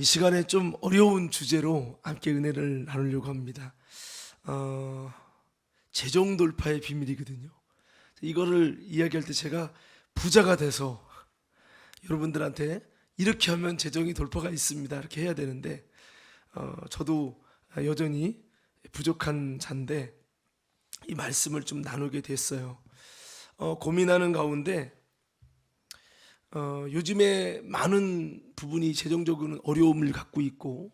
이 시간에 좀 어려운 주제로 함께 은혜를 나누려고 합니다. 재정 돌파의 비밀이거든요. 이거를 이야기할 때 제가 부자가 돼서 여러분들한테 이렇게 하면 재정이 돌파가 있습니다 이렇게 해야 되는데 저도 여전히 부족한 자인데 이 말씀을 좀 나누게 됐어요. 고민하는 가운데 요즘에 많은 부분이 재정적으로는 어려움을 갖고 있고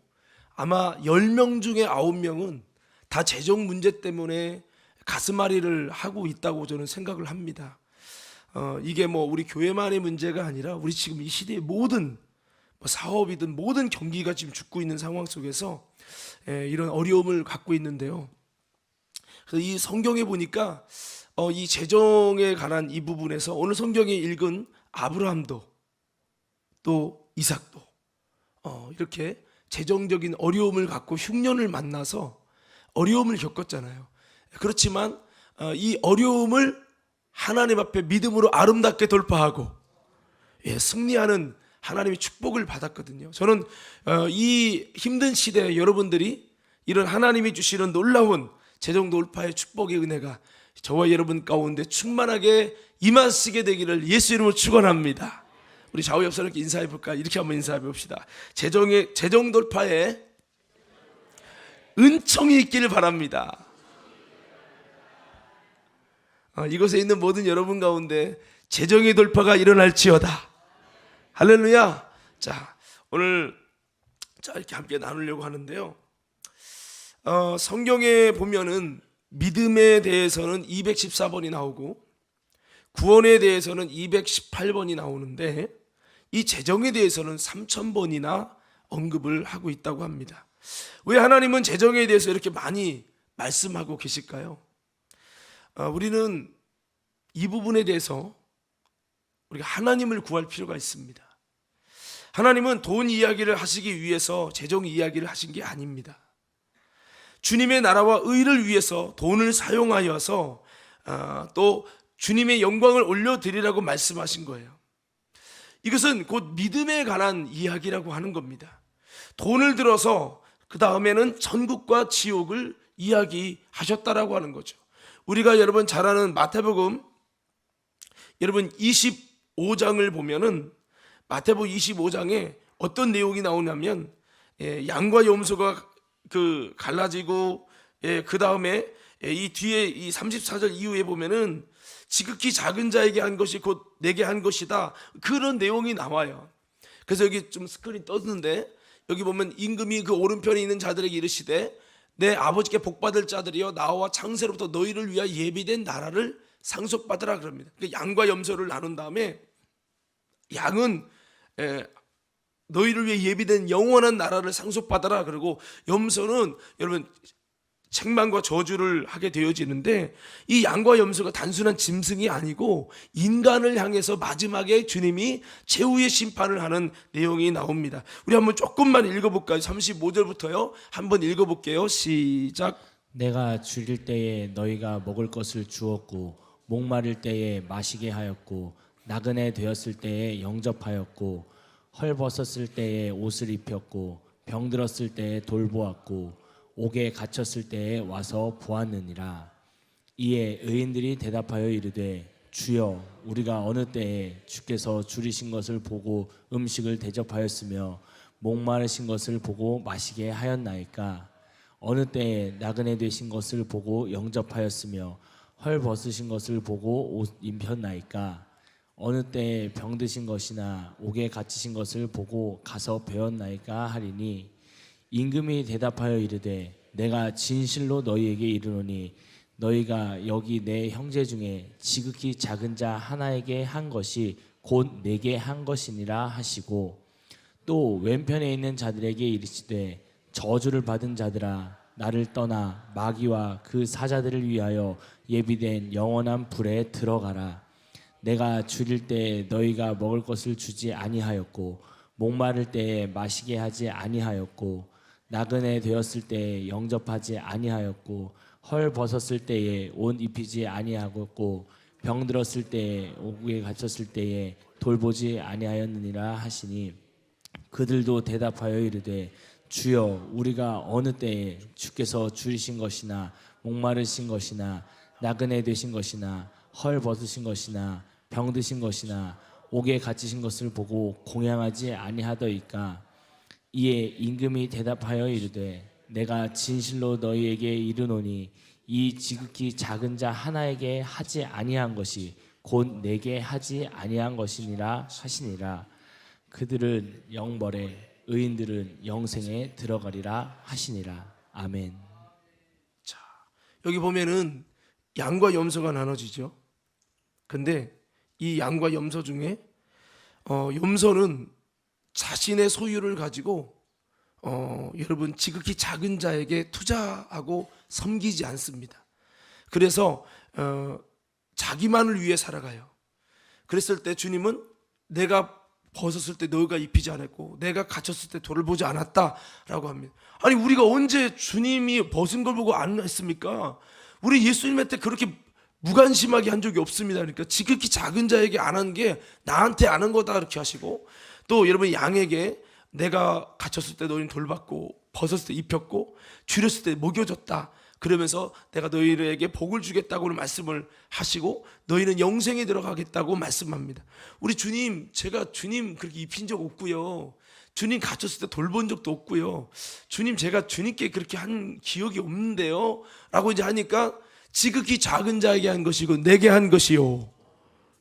아마 10명 중에 9명은 다 재정 문제 때문에 가슴앓이를 하고 있다고 저는 생각을 합니다. 이게 뭐 우리 교회만의 문제가 아니라 우리 지금 이 시대의 모든 사업이든 모든 경기가 지금 죽고 있는 상황 속에서 이런 어려움을 갖고 있는데요. 그래서 이 성경에 보니까 이 재정에 관한 이 부분에서 오늘 성경에 읽은 아브라함도 또 이삭도 이렇게 재정적인 어려움을 갖고 흉년을 만나서 어려움을 겪었잖아요. 그렇지만 이 어려움을 하나님 앞에 믿음으로 아름답게 돌파하고 승리하는 하나님의 축복을 받았거든요. 저는 이 힘든 시대에 여러분들이 이런 하나님이 주시는 놀라운 재정 돌파의 축복의 은혜가 저와 여러분 가운데 충만하게 임하시게 되기를 예수 이름으로 축원합니다. 우리 좌우 옆 사람께 인사해 볼까요? 이렇게 한번 인사해 봅시다. 재정 돌파에 은총이 있기를 바랍니다. 이곳에 있는 모든 여러분 가운데 재정의 돌파가 일어날지어다. 할렐루야. 자, 오늘 이렇게 함께 나누려고 하는데요. 성경에 보면은 믿음에 대해서는 214번이 나오고 구원에 대해서는 218번이 나오는데 이 재정에 대해서는 3000번이나 언급을 하고 있다고 합니다. 왜 하나님은 재정에 대해서 이렇게 많이 말씀하고 계실까요? 우리는 이 부분에 대해서 우리가 하나님을 구할 필요가 있습니다. 하나님은 돈 이야기를 하시기 위해서 재정 이야기를 하신 게 아닙니다. 주님의 나라와 의를 위해서 돈을 사용하여서 또 주님의 영광을 올려드리라고 말씀하신 거예요. 이것은 곧 믿음에 관한 이야기라고 하는 겁니다. 돈을 들어서 그 다음에는 천국과 지옥을 이야기하셨다라고 하는 거죠. 우리가 여러분 잘 아는 마태복음 여러분 25장을 보면은 마태복음 25장에 어떤 내용이 나오냐면 양과 염소가 갈라지고 그 다음에 이 뒤에 이 34절 이후에 보면은 지극히 작은 자에게 한 것이 곧 내게 한 것이다 그런 내용이 나와요. 그래서 여기 좀 스크린 떴는데 여기 보면 임금이 그 오른편에 있는 자들에게 이르시되 내 아버지께 복받을 자들이여 나와 창세로부터 너희를 위하여 예비된 나라를 상속받으라 그럽니다. 양과 염소를 나눈 다음에 양은 너희를 위해 예비된 영원한 나라를 상속받아라 그러고 염소는 여러분 책망과 저주를 하게 되어지는데 이 양과 염소가 단순한 짐승이 아니고 인간을 향해서 마지막에 주님이 최후의 심판을 하는 내용이 나옵니다. 우리 한번 조금만 읽어볼까요? 35절부터요 한번 읽어볼게요. 시작. 내가 줄일 때에 너희가 먹을 것을 주었고 목마를 때에 마시게 하였고 나그네 되었을 때에 영접하였고 헐벗었을 때에 옷을 입혔고 병들었을 때에 돌보았고 옥에 갇혔을 때에 와서 보았느니라. 이에 의인들이 대답하여 이르되 주여 우리가 어느 때에 주께서 줄이신 것을 보고 음식을 대접하였으며 목마르신 것을 보고 마시게 하였나이까? 어느 때에 나그네 되신 것을 보고 영접하였으며 헐벗으신 것을 보고 옷 입혔나이까? 어느 때에 병드신 것이나 옥에 갇히신 것을 보고 가서 배웠나이까 하리니 임금이 대답하여 이르되 내가 진실로 너희에게 이르노니 너희가 여기 내 형제 중에 지극히 작은 자 하나에게 한 것이 곧 내게 한 것이니라 하시고 또 왼편에 있는 자들에게 이르시되 저주를 받은 자들아 나를 떠나 마귀와 그 사자들을 위하여 예비된 영원한 불에 들어가라. 내가 줄일 때 너희가 먹을 것을 주지 아니하였고 목마를 때에 마시게 하지 아니하였고 나그네 되었을 때에 영접하지 아니하였고 헐 벗었을 때에 옷 입히지 아니하였고 병들었을 때에 옥에 갇혔을 때에 돌보지 아니하였느니라 하시니 그들도 대답하여 이르되 주여 우리가 어느 때에 주께서 줄이신 것이나 목마르신 것이나 나그네 되신 것이나 헐 벗으신 것이나 병드신 것이나 옥에 갇히신 것을 보고 공양하지 아니하더이까. 이에 임금이 대답하여 이르되 내가 진실로 너희에게 이르노니 이 지극히 작은 자 하나에게 하지 아니한 것이 곧 내게 하지 아니한 것이니라 하시니라. 그들은 영벌에 의인들은 영생에 들어가리라 하시니라. 아멘. 자, 여기 보면은 양과 염소가 나눠지죠. 근데 이 양과 염소 중에 염소는 자신의 소유를 가지고 여러분 지극히 작은 자에게 투자하고 섬기지 않습니다. 그래서 자기만을 위해 살아가요. 그랬을 때 주님은 내가 벗었을 때 너희가 입히지 않았고 내가 갇혔을 때 돌을 보지 않았다라고 합니다. 아니 우리가 언제 주님이 벗은 걸 보고 안 했습니까? 우리 예수님한테 그렇게 무관심하게 한 적이 없습니다. 그러니까 지극히 작은 자에게 안 한 게 나한테 안 한 거다 이렇게 하시고, 또 여러분 양에게 내가 갇혔을 때 너희는 돌봤고 벗었을 때 입혔고 줄였을 때 먹여줬다 그러면서 내가 너희에게 복을 주겠다고 말씀을 하시고 너희는 영생에 들어가겠다고 말씀합니다. 우리 주님, 제가 주님 그렇게 입힌 적 없고요, 주님 갇혔을 때 돌본 적도 없고요, 주님 제가 주님께 그렇게 한 기억이 없는데요 라고 이제 하니까 지극히 작은 자에게 한 것이고 내게 한 것이요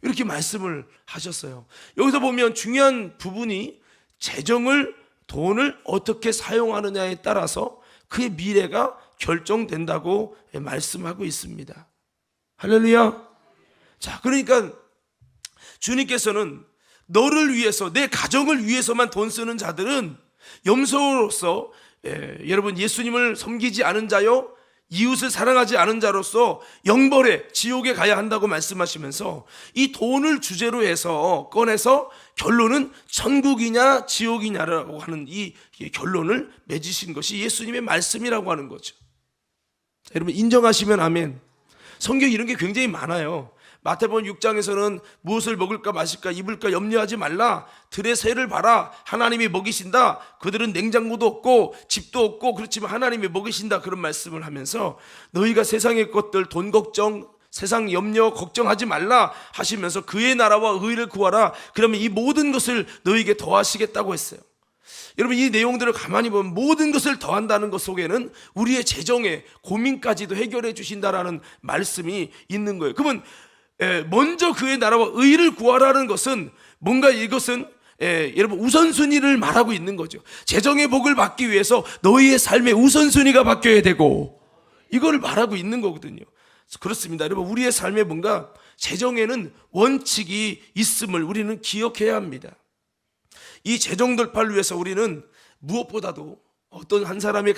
이렇게 말씀을 하셨어요. 여기서 보면 중요한 부분이 재정을, 돈을 어떻게 사용하느냐에 따라서 그의 미래가 결정된다고 말씀하고 있습니다. 할렐루야. 자, 그러니까 주님께서는 너를 위해서, 내 가정을 위해서만 돈 쓰는 자들은 염소로서 여러분 예수님을 섬기지 않은 자요 이웃을 사랑하지 않은 자로서 영벌에, 지옥에 가야 한다고 말씀하시면서 이 돈을 주제로 해서 꺼내서 결론은 천국이냐 지옥이냐라고 하는 이 결론을 맺으신 것이 예수님의 말씀이라고 하는 거죠. 자, 여러분 인정하시면 아멘. 성경에 이런 게 굉장히 많아요. 마태복음 6장에서는 무엇을 먹을까 마실까 입을까 염려하지 말라, 들의 새를 봐라, 하나님이 먹이신다. 그들은 냉장고도 없고 집도 없고 그렇지만 하나님이 먹이신다, 그런 말씀을 하면서 너희가 세상의 것들, 돈 걱정, 세상 염려 걱정하지 말라 하시면서 그의 나라와 의를 구하라, 그러면 이 모든 것을 너희에게 더하시겠다고 했어요. 여러분 이 내용들을 가만히 보면 모든 것을 더한다는 것 속에는 우리의 재정의 고민까지도 해결해 주신다라는 말씀이 있는 거예요. 그러면 먼저 그의 나라와 의를 구하라는 것은 뭔가 이것은 여러분 우선순위를 말하고 있는 거죠. 재정의 복을 받기 위해서 너희의 삶의 우선순위가 바뀌어야 되고 이거를 말하고 있는 거거든요. 그렇습니다. 여러분 우리의 삶에 뭔가 재정에는 원칙이 있음을 우리는 기억해야 합니다. 이 재정 돌파를 위해서 우리는 무엇보다도 어떤 한 사람의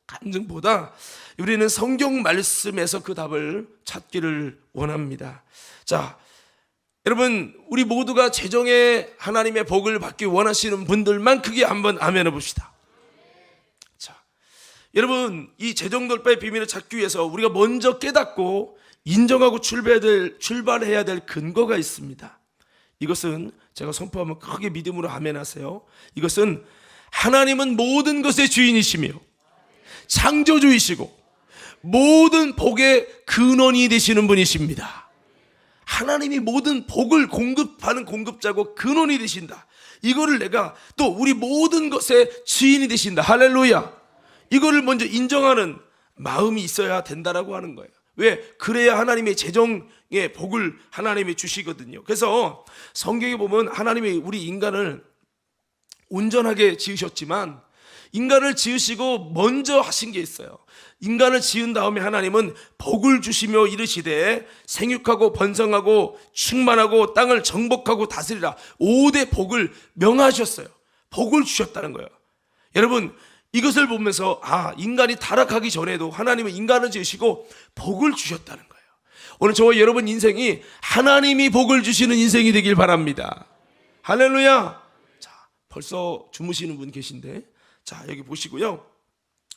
간증보다 우리는 성경 말씀에서 그 답을 찾기를 원합니다. 자, 여러분 우리 모두가 재정에 하나님의 복을 받기 원하시는 분들만 크게 한번 아멘 해봅시다. 자, 여러분 이 재정 돌파의 비밀을 찾기 위해서 우리가 먼저 깨닫고 인정하고 출발해야 될 근거가 있습니다. 이것은 제가 선포하면 크게 믿음으로 아멘 하세요. 이것은 하나님은 모든 것의 주인이시며 창조주이시고 모든 복의 근원이 되시는 분이십니다. 하나님이 모든 복을 공급하는 공급자고 근원이 되신다. 이거를 내가 또 우리 모든 것의 주인이 되신다. 할렐루야. 이거를 먼저 인정하는 마음이 있어야 된다라고 하는 거예요. 왜? 그래야 하나님의 재정의 복을 하나님이 주시거든요. 그래서 성경에 보면 하나님이 우리 인간을 온전하게 지으셨지만 인간을 지으시고 먼저 하신 게 있어요. 인간을 지은 다음에 하나님은 복을 주시며 이르시되 생육하고 번성하고 충만하고 땅을 정복하고 다스리라 5대 복을 명하셨어요. 복을 주셨다는 거예요. 여러분 이것을 보면서 인간이 타락하기 전에도 하나님은 인간을 지으시고 복을 주셨다는 거예요. 오늘 저와 여러분 인생이 하나님이 복을 주시는 인생이 되길 바랍니다. 할렐루야. 자, 벌써 주무시는 분 계신데 자 여기 보시고요.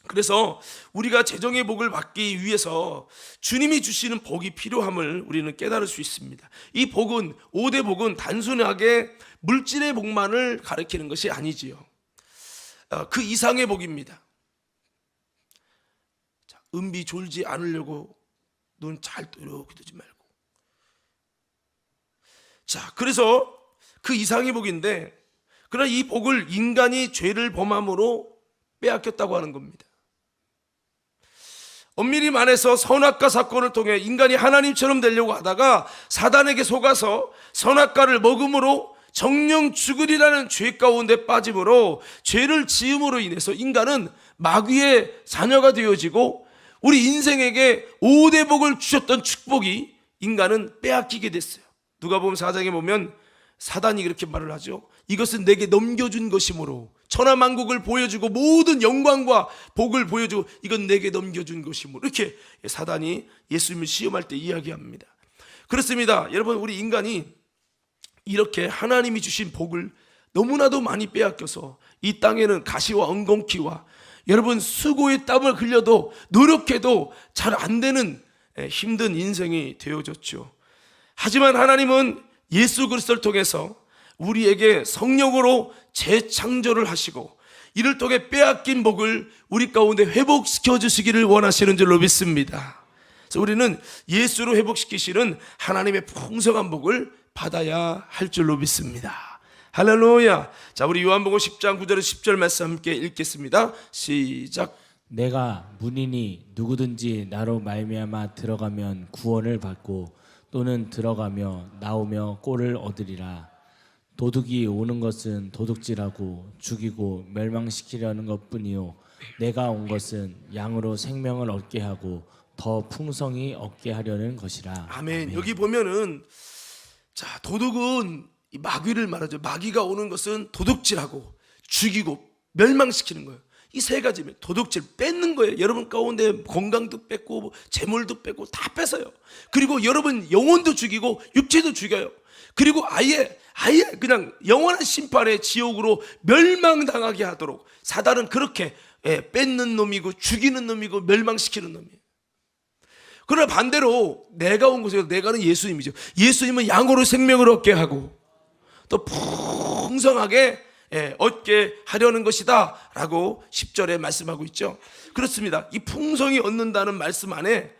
그래서 우리가 재정의 복을 받기 위해서 주님이 주시는 복이 필요함을 우리는 깨달을 수 있습니다. 이 복은, 5대 복은 단순하게 물질의 복만을 가리키는 것이 아니지요. 그 이상의 복입니다. 은비 졸지 않으려고 눈 잘 이렇게 뜨지 말고. 자, 그래서 그 이상의 복인데, 그러나 이 복을 인간이 죄를 범함으로 빼앗겼다고 하는 겁니다. 엄밀히 말해서 선악과 사건을 통해 인간이 하나님처럼 되려고 하다가 사단에게 속아서 선악과를 먹음으로 정령 죽으리라는 죄 가운데 빠짐으로, 죄를 지음으로 인해서 인간은 마귀의 자녀가 되어지고, 우리 인생에게 5대 복을 주셨던 축복이 인간은 빼앗기게 됐어요. 누가복음 4장에 보면 사단이 그렇게 말을 하죠. 이것은 내게 넘겨준 것이므로, 천하만국을 보여주고 모든 영광과 복을 보여주고 이건 내게 넘겨준 것이므로, 이렇게 사단이 예수님을 시험할 때 이야기합니다. 그렇습니다. 여러분, 우리 인간이 이렇게 하나님이 주신 복을 너무나도 많이 빼앗겨서 이 땅에는 가시와 엉겅퀴와 여러분 수고의 땀을 흘려도 노력해도 잘 안 되는 힘든 인생이 되어졌죠. 하지만 하나님은 예수 그리스도를 통해서 우리에게 성령으로 재창조를 하시고 이를 통해 빼앗긴 복을 우리 가운데 회복시켜 주시기를 원하시는 줄로 믿습니다. 그래서 우리는 예수로 회복시키시는 하나님의 풍성한 복을 받아야 할 줄로 믿습니다. 할렐루야. 자, 우리 요한복음 10장 9절에서 10절 말씀 함께 읽겠습니다. 시작. 내가 문이니 누구든지 나로 말미암아 들어가면 구원을 받고 또는 들어가며 나오며 꼴을 얻으리라. 도둑이 오는 것은 도둑질하고 죽이고 멸망시키려는 것뿐이요 내가 온 것은 양으로 생명을 얻게 하고 더 풍성히 얻게 하려는 것이라. 아멘. 여기 보면은, 자, 도둑은 이 마귀를 말하죠. 마귀가 오는 것은 도둑질하고 죽이고 멸망시키는 거예요. 이 세 가지면 도둑질, 뺏는 거예요. 여러분 가운데 건강도 뺏고 재물도 뺏고 다 뺏어요. 그리고 여러분 영혼도 죽이고 육체도 죽여요. 그리고 아예 그냥 영원한 심판의 지옥으로 멸망당하게 하도록, 사단은 그렇게 뺏는 놈이고 죽이는 놈이고 멸망시키는 놈이에요. 그러나 반대로 내가 온 것은, 내가는 예수님이죠. 예수님은 양으로 생명을 얻게 하고 또 풍성하게 얻게 하려는 것이다 라고 10절에 말씀하고 있죠. 그렇습니다. 이 풍성히 얻는다는 말씀 안에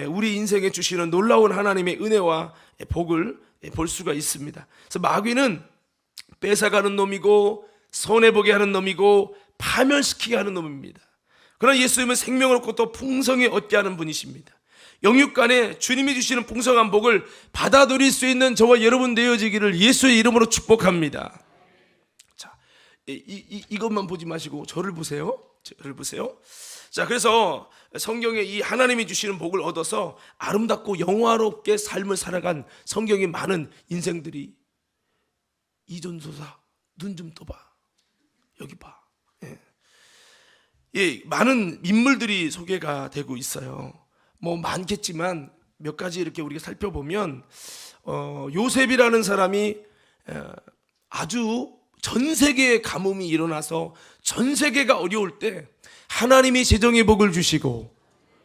우리 인생에 주시는 놀라운 하나님의 은혜와 복을 볼 수가 있습니다. 그래서 마귀는 뺏어가는 놈이고 손해보게 하는 놈이고 파멸시키게 하는 놈입니다. 그러나 예수님은 생명을 얻고 또 풍성히 얻게 하는 분이십니다. 영육간에 주님이 주시는 풍성한 복을 받아 누릴 수 있는 저와 여러분 되어지기를 예수의 이름으로 축복합니다. 자, 이것만 보지 마시고 저를 보세요. 저를 보세요. 자, 그래서 성경에 이 하나님이 주시는 복을 얻어서 아름답고 영화롭게 삶을 살아간 성경에 많은 인생들이, 이전소사 눈 좀 떠봐, 여기 봐, 많은 인물들이 소개가 되고 있어요. 뭐 많겠지만 몇 가지 이렇게 우리가 살펴보면, 요셉이라는 사람이 아주 전 세계에 가뭄이 일어나서 전 세계가 어려울 때 하나님이 재정의 복을 주시고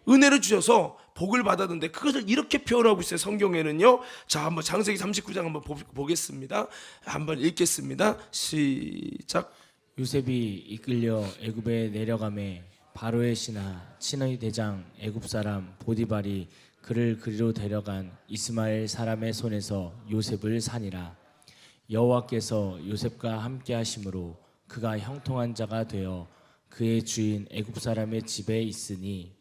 은혜를 주셔서 복을 받았는데, 그것을 이렇게 표현하고 있어요. 성경에는요. 자, 한번 창세기 39장 한번 보겠습니다. 한번 읽겠습니다. 시작. 요셉이 이끌려 애굽에 내려가매 바로의 신하 친의 대장 애굽 사람 보디발이 그를 그리로 데려간 이스마엘 사람의 손에서 요셉을 산이라. 여호와께서 요셉과 함께 하심으로 그가 형통한 자가 되어 그의 주인 애굽 사람의 집에 있으니,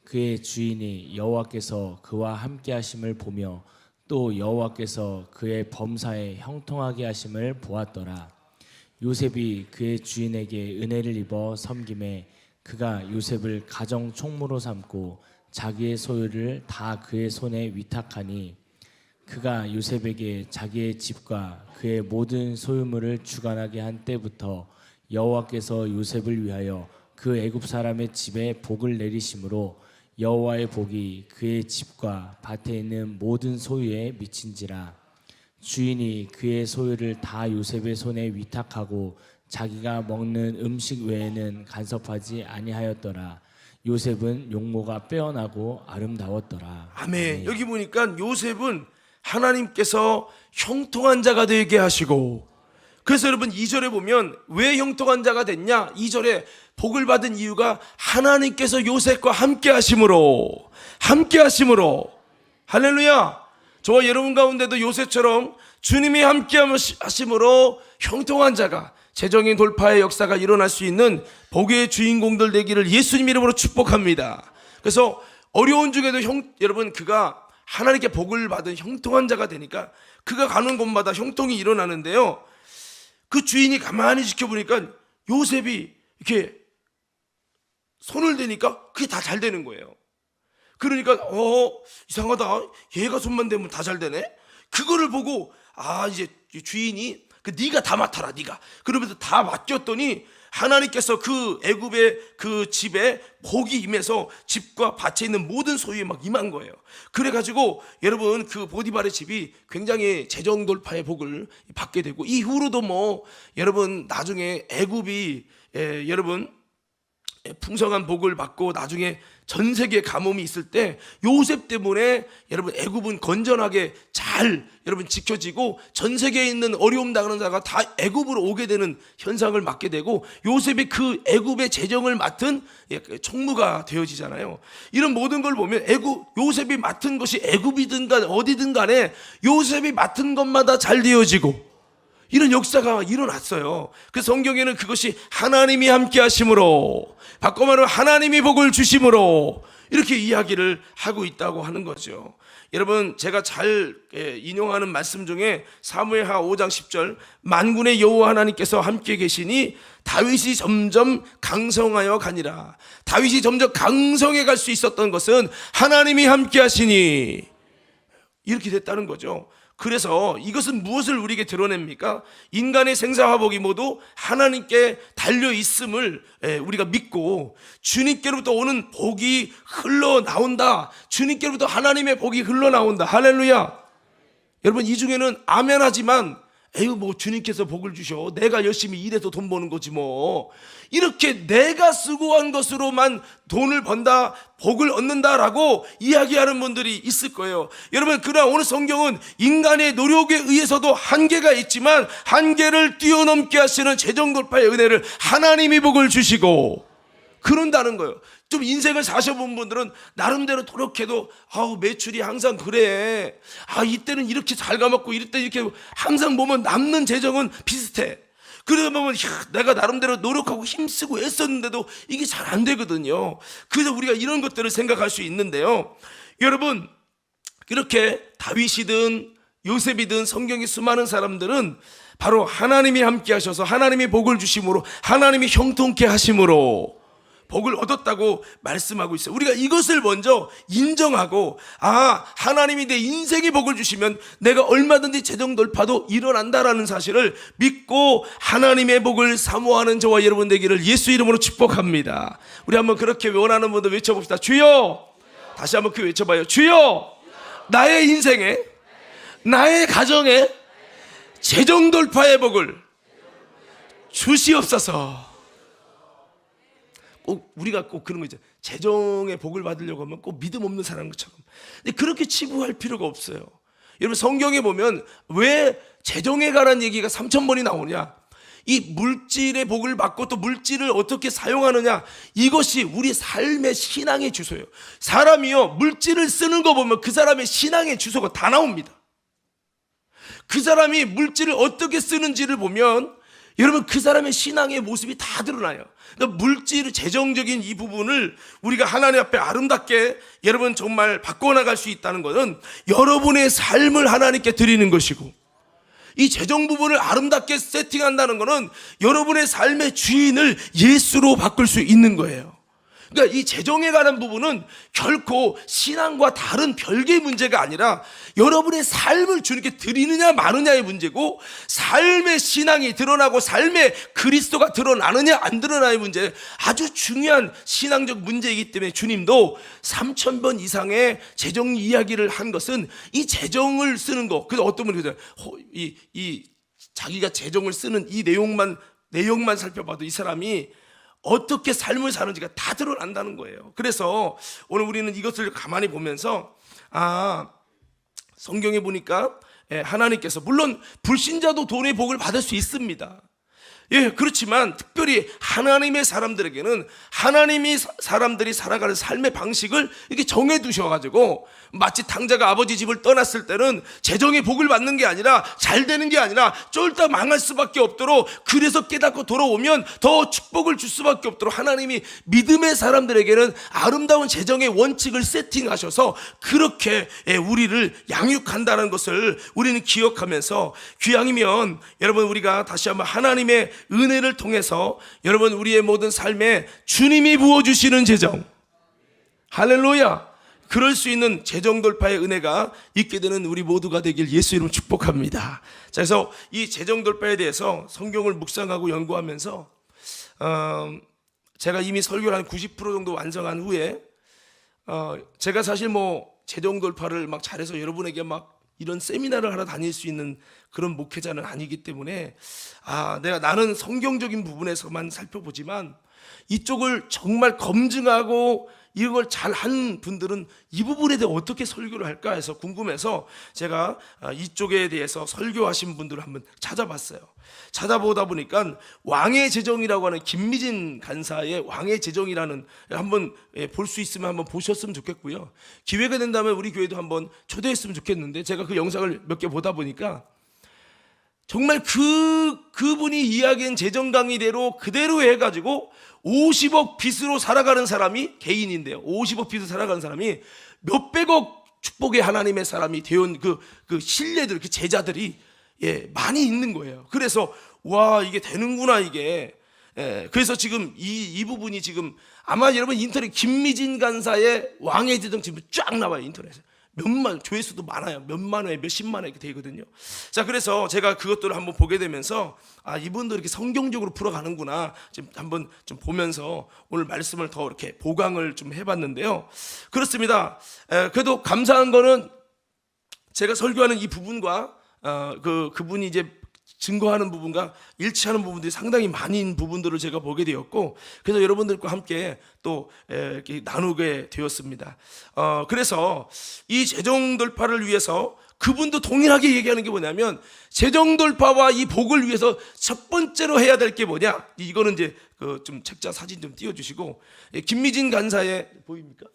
그의 주인이 여호와께서 그와 함께 하심을 보며 또 여호와께서 그의 범사에 형통하게 하심을 보았더라. 요셉이 그의 주인에게 은혜를 입어 섬김에 그가 요셉을 가정 총무로 삼고 자기의 소유를 다 그의 손에 위탁하니, 그가 요셉에게 자기의 집과 그의 모든 소유물을 주관하게 한 때부터 여호와께서 요셉을 위하여 그 애굽 사람의 집에 복을 내리심으로 여호와의 복이 그의 집과 밭에 있는 모든 소유에 미친지라. 주인이 그의 소유를 다 요셉의 손에 위탁하고 자기가 먹는 음식 외에는 간섭하지 아니하였더라. 요셉은 용모가 빼어나고 아름다웠더라. 아멘. 여기 보니까 요셉은 하나님께서 형통한 자가 되게 하시고, 그래서 여러분 2절에 보면 왜 형통한 자가 됐냐? 2절에 복을 받은 이유가 하나님께서 요셉과 함께 하심으로, 할렐루야. 저와 여러분 가운데도 요셉처럼 주님이 함께 하심으로 형통한 자가, 재정의 돌파의 역사가 일어날 수 있는 복의 주인공들 되기를 예수님 이름으로 축복합니다. 그래서 어려운 중에도 여러분 그가 하나님께 복을 받은 형통한 자가 되니까 그가 가는 곳마다 형통이 일어나는데요, 그 주인이 가만히 지켜보니까 요셉이 이렇게 손을 대니까 그게 다 잘 되는 거예요. 그러니까 이상하다, 얘가 손만 대면 다 잘 되네. 그거를 보고 이제 주인이 네가 다 맡아라, 네가. 그러면서 다 맡겼더니 하나님께서 그 애굽의 그 집에 복이 임해서 집과 밭에 있는 모든 소유에 막 임한 거예요. 그래가지고 여러분 그 보디발의 집이 굉장히 재정 돌파의 복을 받게 되고, 이후로도 여러분 나중에 애굽이 여러분 풍성한 복을 받고 나중에 전 세계 가뭄이 있을 때 요셉 때문에 여러분 애굽은 건전하게 잘 여러분 지켜지고 전 세계에 있는 어려움 당하는 자가 다 애굽으로 오게 되는 현상을 맞게 되고, 요셉이 그 애굽의 재정을 맡은 총무가 되어지잖아요. 이런 모든 걸 보면 요셉이 맡은 것이 애굽이든 간에 어디든 간에 요셉이 맡은 것마다 잘 되어지고 이런 역사가 일어났어요. 그 성경에는 그것이 하나님이 함께 하심으로, 바꿔 말하면 하나님이 복을 주심으로 이렇게 이야기를 하고 있다고 하는 거죠. 여러분 제가 잘 인용하는 말씀 중에 사무엘하 5장 10절, 만군의 여호와 하나님께서 함께 계시니 다윗이 점점 강성하여 가니라. 다윗이 점점 강성해 갈 수 있었던 것은 하나님이 함께 하시니 이렇게 됐다는 거죠. 그래서 이것은 무엇을 우리에게 드러냅니까? 인간의 생사화복이 모두 하나님께 달려있음을 우리가 믿고 주님께로부터 오는 복이 흘러나온다. 주님께로부터 하나님의 복이 흘러나온다. 할렐루야. 여러분 이 중에는 아멘 하지만 주님께서 복을 주셔, 내가 열심히 일해서 돈 버는 거지 이렇게 내가 수고한 것으로만 돈을 번다, 복을 얻는다라고 이야기하는 분들이 있을 거예요. 여러분 그러나 오늘 성경은 인간의 노력에 의해서도 한계가 있지만 한계를 뛰어넘게 하시는 재정 돌파의 은혜를 하나님이 복을 주시고 그런다는 거예요. 좀 인생을 사셔본 분들은 나름대로 노력해도 매출이 항상 그래, 이때는 이렇게 잘 가먹고 이럴 때 이렇게 항상 보면 남는 재정은 비슷해. 그러다 보면 내가 나름대로 노력하고 힘쓰고 애썼는데도 이게 잘 안 되거든요. 그래서 우리가 이런 것들을 생각할 수 있는데요, 여러분 이렇게 다윗이든 요셉이든 성경의 수많은 사람들은 바로 하나님이 함께 하셔서 하나님이 복을 주심으로, 하나님이 형통케 하심으로 복을 얻었다고 말씀하고 있어요. 우리가 이것을 먼저 인정하고 하나님이 내 인생에 복을 주시면 내가 얼마든지 재정 돌파도 일어난다라는 사실을 믿고 하나님의 복을 사모하는 저와 여러분 되기를 예수 이름으로 축복합니다. 우리 한번 그렇게 원하는 분들 외쳐봅시다. 주여. 다시 한번 그 외쳐봐요. 주여. 나의 인생에, 나의 가정에 재정 돌파의 복을 주시옵소서. 우리가 꼭 그런 거 있잖아요. 재정의 복을 받으려고 하면 꼭 믿음 없는 사람 것처럼. 근데 그렇게 치부할 필요가 없어요. 여러분 성경에 보면 왜 재정에 관한 얘기가 3,000번이 나오냐, 이 물질의 복을 받고 또 물질을 어떻게 사용하느냐, 이것이 우리 삶의 신앙의 주소예요. 사람이요 물질을 쓰는 거 보면 그 사람의 신앙의 주소가 다 나옵니다. 그 사람이 물질을 어떻게 쓰는지를 보면 여러분 그 사람의 신앙의 모습이 다 드러나요. 그러니까 물질 재정적인 이 부분을 우리가 하나님 앞에 아름답게 여러분 정말 바꿔나갈 수 있다는 것은 여러분의 삶을 하나님께 드리는 것이고, 이 재정 부분을 아름답게 세팅한다는 것은 여러분의 삶의 주인을 예수로 바꿀 수 있는 거예요. 그러니까 이 재정에 관한 부분은 결코 신앙과 다른 별개의 문제가 아니라 여러분의 삶을 주님께 드리느냐 마느냐의 문제고, 삶의 신앙이 드러나고 삶의 그리스도가 드러나느냐 안 드러나의 문제, 아주 중요한 신앙적 문제이기 때문에 주님도 3,000번 이상의 재정 이야기를 한 것은 이 재정을 쓰는 거. 그래서 어떤 분이 그러잖아요. 이 자기가 재정을 쓰는 이 내용만 내용만 살펴봐도 이 사람이 어떻게 삶을 사는지가 다 드러난다는 거예요. 그래서 오늘 우리는 이것을 가만히 보면서 성경에 보니까 하나님께서 물론 불신자도 돈의 복을 받을 수 있습니다. 예, 그렇지만 특별히 하나님의 사람들에게는 하나님이 사람들이 살아가는 삶의 방식을 이렇게 정해 두셔가지고 마치 탕자가 아버지 집을 떠났을 때는 재정의 복을 받는 게 아니라 잘 되는 게 아니라 쫄다 망할 수밖에 없도록, 그래서 깨닫고 돌아오면 더 축복을 줄 수밖에 없도록 하나님이 믿음의 사람들에게는 아름다운 재정의 원칙을 세팅하셔서 그렇게 우리를 양육한다는 것을 우리는 기억하면서, 귀향이면 여러분 우리가 다시 한번 하나님의 은혜를 통해서 여러분 우리의 모든 삶에 주님이 부어주시는 재정, 할렐루야, 그럴 수 있는 재정 돌파의 은혜가 있게 되는 우리 모두가 되길 예수 이름 축복합니다. 자, 그래서 이 재정 돌파에 대해서 성경을 묵상하고 연구하면서 제가 이미 설교를 한 90% 정도 완성한 후에 제가 사실 뭐 재정 돌파를 막 잘해서 여러분에게 막 이런 세미나를 하러 다닐 수 있는 그런 목회자는 아니기 때문에 나는 성경적인 부분에서만 살펴보지만 이쪽을 정말 검증하고 이런 걸 잘한 분들은 이 부분에 대해 어떻게 설교를 할까 해서 궁금해서 제가 이쪽에 대해서 설교하신 분들을 한번 찾아봤어요. 찾아보다 보니까 왕의 재정이라고 하는 김미진 간사의 왕의 재정이라는, 한번 볼 수 있으면 한번 보셨으면 좋겠고요. 기회가 된다면 우리 교회도 한번 초대했으면 좋겠는데, 제가 그 영상을 몇 개 보다 보니까 정말 그분이 이야기한 재정 강의대로 그대로 해가지고 50억 빚으로 살아가는 사람이, 개인인데요, 50억 빚으로 살아가는 사람이 몇백억 축복의 하나님의 사람이 되온 그 신뢰들, 그 제자들이 많이 있는 거예요. 그래서 와, 이게 되는구나 이게. 그래서 지금 이 부분이 지금 아마 여러분 인터넷 김미진 간사의 왕의 재정 지금 쫙 나와요. 인터넷에 몇만, 조회수도 많아요. 몇만 회, 몇십만 회 이렇게 되거든요. 자, 그래서 제가 그것들을 한번 보게 되면서 이분도 이렇게 성경적으로 풀어가는구나 지금 한번 좀 보면서 오늘 말씀을 더 이렇게 보강을 좀 해봤는데요. 그렇습니다. 그래도 감사한 거는 제가 설교하는 이 부분과 그분이 이제 증거하는 부분과 일치하는 부분들이 상당히 많은 부분들을 제가 보게 되었고, 그래서 여러분들과 함께 또 이렇게 나누게 되었습니다. 그래서 이 재정 돌파를 위해서 그분도 동일하게 얘기하는 게 뭐냐면, 재정 돌파와 이 복을 위해서 첫 번째로 해야 될 게 뭐냐? 이거는 이제 좀 책자 사진 좀 띄워주시고, 김미진 간사의, 보입니까?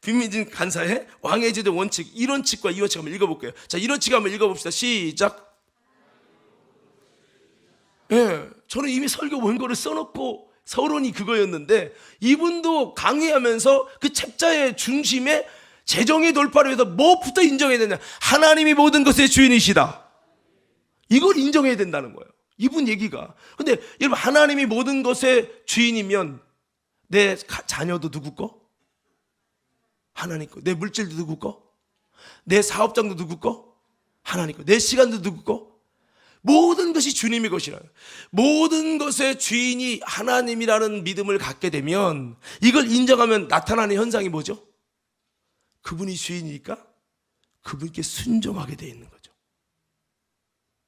김미진 간사의 왕의 재정 원칙, 1원칙과 2원칙 한번 읽어볼게요. 자, 1원칙 한번 읽어봅시다. 시작. 저는 이미 설교 원고를 써놓고 서론이 그거였는데, 이분도 강의하면서 그 책자의 중심에 재정의 돌파를 위해서 뭐부터 인정해야 되냐? 하나님이 모든 것의 주인이시다. 이걸 인정해야 된다는 거예요, 이분 얘기가. 근데 여러분, 하나님이 모든 것의 주인이면 내 자녀도 누구 거? 하나님 거. 내 물질도 누구 거? 내 사업장도 누구 거? 하나님 거. 내 시간도 누구 거? 모든 것이 주님의 것이라. 모든 것의 주인이 하나님이라는 믿음을 갖게 되면, 이걸 인정하면 나타나는 현상이 뭐죠? 그분이 주인이니까 그분께 순종하게 되어 있는 거죠.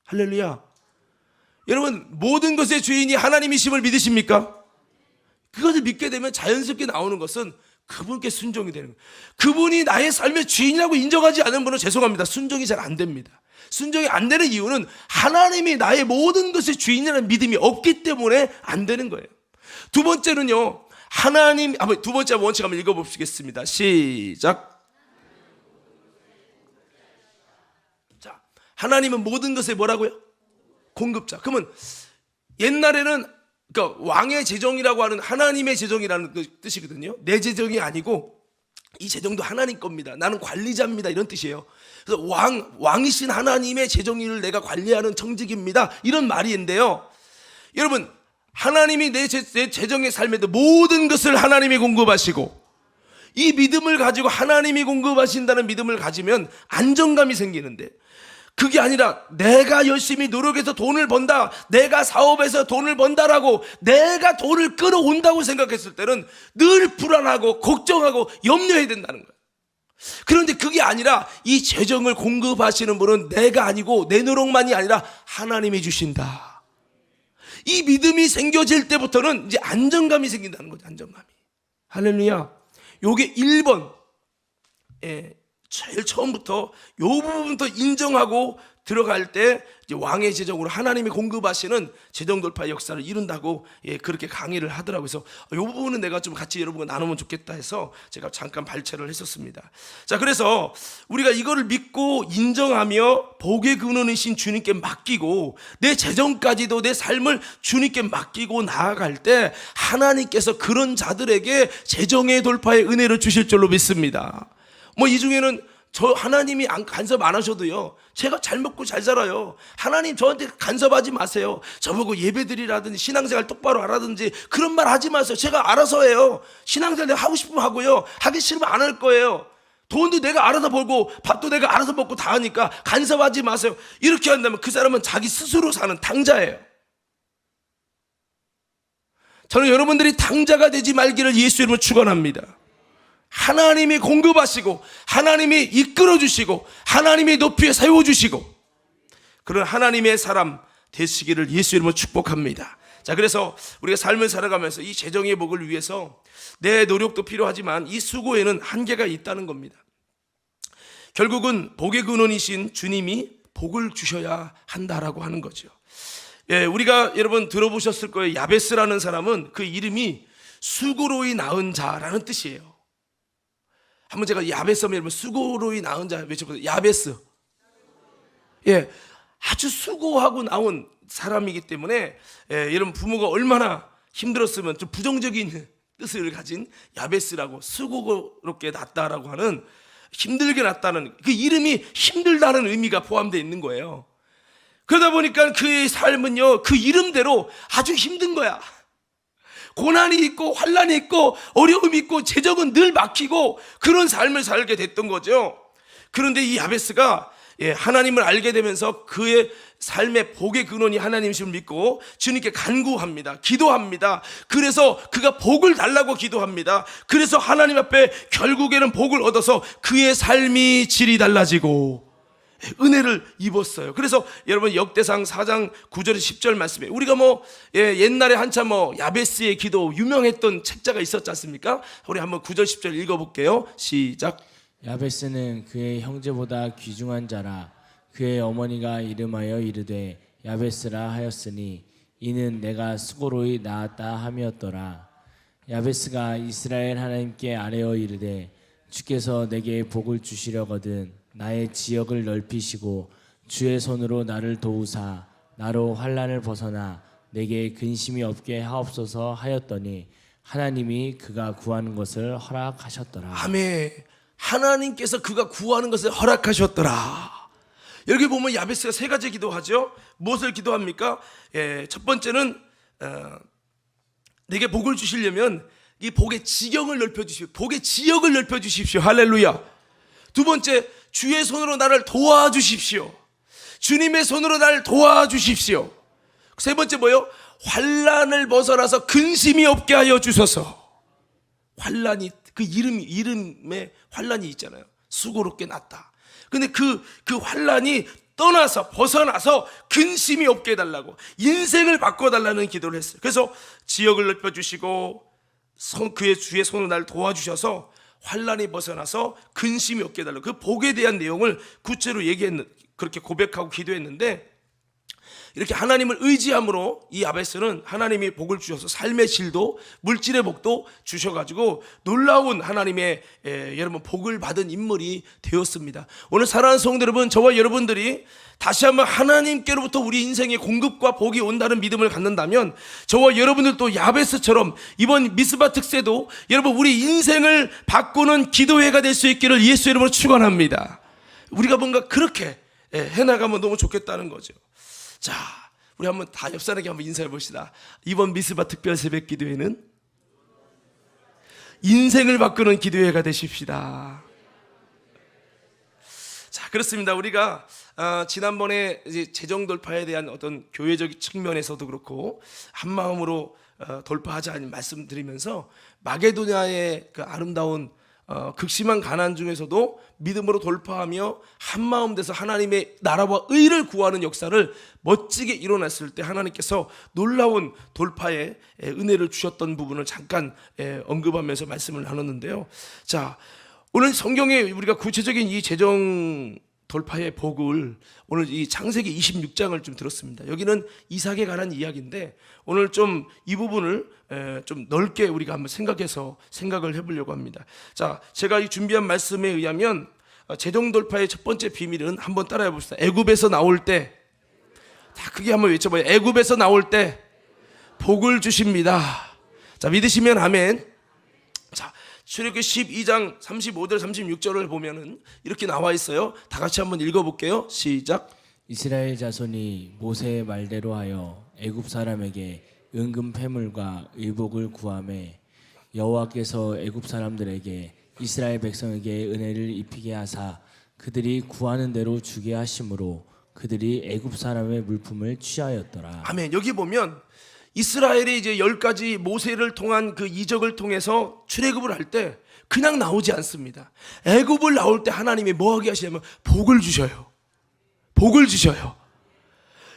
할렐루야. 여러분, 모든 것의 주인이 하나님이심을 믿으십니까? 그것을 믿게 되면 자연스럽게 나오는 것은 그분께 순종이 되는 거예요. 그분이 나의 삶의 주인이라고 인정하지 않은 분은 죄송합니다, 순종이 잘 안 됩니다. 순종이 안 되는 이유는 하나님이 나의 모든 것의 주인이라는 믿음이 없기 때문에 안 되는 거예요. 두 번째는요, 두 번째 원칙 한번 읽어보시겠습니다. 시작. 자, 하나님은 모든 것의 뭐라고요? 공급자. 그러면 옛날에는 그러니까 왕의 재정이라고 하는 하나님의 재정이라는 뜻이거든요. 내 재정이 아니고 이 재정도 하나님 겁니다. 나는 관리자입니다, 이런 뜻이에요. 그래서 왕이신 하나님의 재정을 내가 관리하는 청직입니다, 이런 말인데요. 여러분, 하나님이 내 재정의 삶에도 모든 것을 하나님이 공급하시고, 이 믿음을 가지고 하나님이 공급하신다는 믿음을 가지면 안정감이 생기는데, 그게 아니라 내가 열심히 노력해서 돈을 번다, 내가 사업해서 돈을 번다라고 내가 돈을 끌어온다고 생각했을 때는 늘 불안하고 걱정하고 염려해야 된다는 거예요. 그런데 그게 아니라 이 재정을 공급하시는 분은 내가 아니고 내 노력만이 아니라 하나님이 주신다. 이 믿음이 생겨질 때부터는 이제 안정감이 생긴다는 거죠. 안정감이. 할렐루야. 요게 1번. 제일 처음부터 요 부분부터 인정하고 들어갈 때 이제 왕의 재정으로 하나님이 공급하시는 재정 돌파 역사를 이룬다고 그렇게 강의를 하더라고요. 그래서 요 부분은 내가 좀 같이 여러분과 나누면 좋겠다 해서 제가 잠깐 발췌를 했었습니다. 자, 그래서 우리가 이거를 믿고 인정하며 복의 근원이신 주님께 맡기고 내 재정까지도 내 삶을 주님께 맡기고 나아갈 때 하나님께서 그런 자들에게 재정의 돌파의 은혜를 주실 줄로 믿습니다. 뭐 이 중에는 저 하나님이 간섭 안 하셔도요, 제가 잘 먹고 잘 살아요. 하나님 저한테 간섭하지 마세요. 저보고 예배드리라든지 신앙생활 똑바로 하라든지 그런 말 하지 마세요. 제가 알아서 해요. 신앙생활 내가 하고 싶으면 하고요, 하기 싫으면 안 할 거예요. 돈도 내가 알아서 벌고 밥도 내가 알아서 먹고 다 하니까 간섭하지 마세요. 이렇게 한다면 그 사람은 자기 스스로 사는 당자예요. 저는 여러분들이 당자가 되지 말기를 예수 이름으로 축원합니다. 하나님이 공급하시고 하나님이 이끌어주시고 하나님이 높이 세워주시고 그런 하나님의 사람 되시기를 예수 이름으로 축복합니다. 자, 그래서 우리가 삶을 살아가면서 이 재정의 복을 위해서 내 노력도 필요하지만 이 수고에는 한계가 있다는 겁니다. 결국은 복의 근원이신 주님이 복을 주셔야 한다라고 하는 거죠. 우리가 여러분 들어보셨을 거예요. 야베스라는 사람은 그 이름이 수고로이 낳은 자라는 뜻이에요. 한번 제가 야베스 하면 여러분 수고로이 낳은 자 외쳐보세요. 야베스. 아주 수고하고 나온 사람이기 때문에 여러분 부모가 얼마나 힘들었으면 좀 부정적인 뜻을 가진 야베스라고 수고롭게 낳았다라고 하는, 힘들게 낳았다는 그 이름이 힘들다는 의미가 포함되어 있는 거예요. 그러다 보니까 그의 삶은요, 그 이름대로 아주 힘든 거야. 고난이 있고 환난이 있고 어려움이 있고 재정은 늘 막히고 그런 삶을 살게 됐던 거죠. 그런데 이 야베스가 하나님을 알게 되면서 그의 삶의 복의 근원이 하나님이심을 믿고 주님께 간구합니다. 기도합니다. 그래서 그가 복을 달라고 기도합니다. 그래서 하나님 앞에 결국에는 복을 얻어서 그의 삶이 질이 달라지고 은혜를 입었어요. 그래서 여러분 역대상 4장 9절에서 10절 말씀에 우리가 옛날에 한참 야베스의 기도 유명했던 책자가 있었지 않습니까? 우리 한번 9절 10절 읽어볼게요. 시작. 야베스는 그의 형제보다 귀중한 자라. 그의 어머니가 이름하여 이르되 야베스라 하였으니 이는 내가 수고로이 낳았다 함이었더라. 야베스가 이스라엘 하나님께 아뢰어 이르되 주께서 내게 복을 주시려거든 나의 지역을 넓히시고 주의 손으로 나를 도우사 나로 환난을 벗어나 내게 근심이 없게 하옵소서 하였더니 하나님이 그가 구하는 것을 허락하셨더라. 아멘. 하나님께서 그가 구하는 것을 허락하셨더라. 여기 보면 야베스가 세 가지 기도하죠. 무엇을 기도합니까? 첫 번째는 내게 복을 주시려면 이 복의 지경을 넓혀주십시오. 복의 지역을 넓혀주십시오. 할렐루야. 두 번째, 주의 손으로 나를 도와주십시오. 주님의 손으로 나를 도와주십시오. 세 번째 뭐요? 환난을 벗어나서 근심이 없게 하여 주소서. 환난이, 그 이름에 환난이 있잖아요. 수고롭게 났다. 근데 그 환난이 떠나서 벗어나서 근심이 없게 해달라고, 인생을 바꿔달라는 기도를 했어요. 그래서 지역을 넓혀주시고 그의 주의 손으로 나를 도와주셔서 환난이 벗어나서 근심이 없게 해달라고, 그 복에 대한 내용을 구체로 그렇게 고백하고 기도했는데, 이렇게 하나님을 의지함으로 이 야베스는 하나님이 복을 주셔서 삶의 질도 물질의 복도 주셔가지고 놀라운 하나님의 여러분 복을 받은 인물이 되었습니다. 오늘 사랑하는 성도 여러분, 저와 여러분들이 다시 한번 하나님께로부터 우리 인생의 공급과 복이 온다는 믿음을 갖는다면 저와 여러분들도 야베스처럼 이번 미스바 특세도 여러분 우리 인생을 바꾸는 기도회가 될 수 있기를 예수 이름으로 축원합니다. 우리가 뭔가 그렇게 해나가면 너무 좋겠다는 거죠. 자, 우리 한번 다 옆 사람에게 한번 인사해 봅시다. 이번 미스바 특별 새벽 기도회는 인생을 바꾸는 기도회가 되십시다. 자, 그렇습니다. 우리가 지난번에 이제 재정 돌파에 대한 어떤 교회적 측면에서도 그렇고 한 마음으로 돌파하자 말씀드리면서 마게도냐의 그 아름다운 극심한 가난 중에서도 믿음으로 돌파하며 한마음 돼서 하나님의 나라와 의를 구하는 역사를 멋지게 이뤄냈을 때 하나님께서 놀라운 돌파의 은혜를 주셨던 부분을 잠깐 언급하면서 말씀을 나눴는데요. 자, 오늘 성경에 우리가 구체적인 이 재정 돌파의 복을 오늘 이 창세기 26장을 좀 들었습니다. 여기는 이삭에 관한 이야기인데 오늘 좀 이 부분을 좀 넓게 우리가 한번 생각을 해보려고 합니다. 자, 제가 이 준비한 말씀에 의하면 재정 돌파의 첫 번째 비밀은 한번 따라해 봅시다. 애굽에서 나올 때, 다 크게 한번 외쳐봐요. 애굽에서 나올 때 복을 주십니다. 자, 믿으시면 아멘. 자, 출애굽기 12장 35절 36절을 보면은 이렇게 나와 있어요. 다 같이 한번 읽어볼게요. 시작. 이스라엘 자손이 모세의 말대로 하여 애굽 사람에게 은금 패물과 의복을 구하매 여호와께서 애굽 사람들에게 이스라엘 백성에게 은혜를 입히게 하사 그들이 구하는 대로 주게 하심으로 그들이 애굽 사람의 물품을 취하였더라. 아멘. 여기 보면 이스라엘이 이제 10가지 모세를 통한 그 이적을 통해서 출애굽을 할 때 그냥 나오지 않습니다. 애굽을 나올 때 하나님이 뭐 하게 하시냐면 복을 주셔요. 복을 주셔요.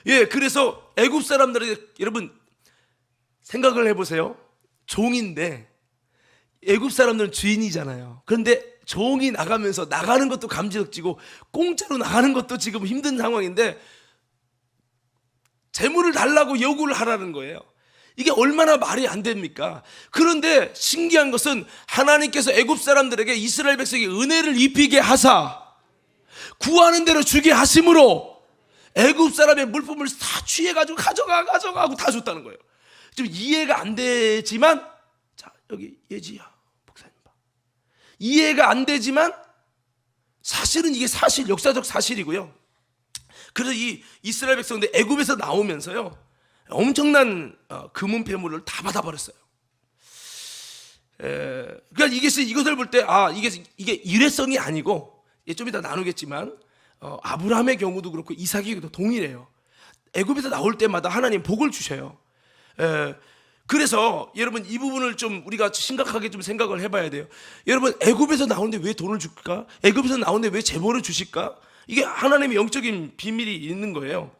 예, 그래서 애굽 사람들에게 여러분 생각을 해보세요. 종인데 애굽 사람들은 주인이잖아요. 그런데 종이 나가면서 나가는 것도 감지덕지고 공짜로 나가는 것도 지금 힘든 상황인데 재물을 달라고 요구를 하라는 거예요. 이게 얼마나 말이 안 됩니까? 그런데 신기한 것은 하나님께서 애굽 사람들에게 이스라엘 백성에게 은혜를 입히게 하사 구하는 대로 주게 하심으로 애굽 사람의 물품을 다 취해가지고 가져가고 다 줬다는 거예요. 좀 이해가 안 되지만, 자, 여기 예지야 목사님 봐. 이해가 안 되지만 사실은 이게 역사적 사실이고요. 그래서 이 이스라엘 백성들 애굽에서 나오면서요 엄청난 금은 폐물을 다 받아버렸어요. 그러니까 이것을 볼 때 이게 일회성이 아니고 좀 이따 나누겠지만 아브라함의 경우도 그렇고 이삭의 경우도 동일해요. 애굽에서 나올 때마다 하나님 복을 주셔요. 그래서 여러분 이 부분을 좀 우리가 심각하게 좀 생각을 해봐야 돼요. 여러분 애굽에서 나오는데 왜 돈을 줄까? 애굽에서 나오는데 왜 재물을 주실까? 이게 하나님의 영적인 비밀이 있는 거예요.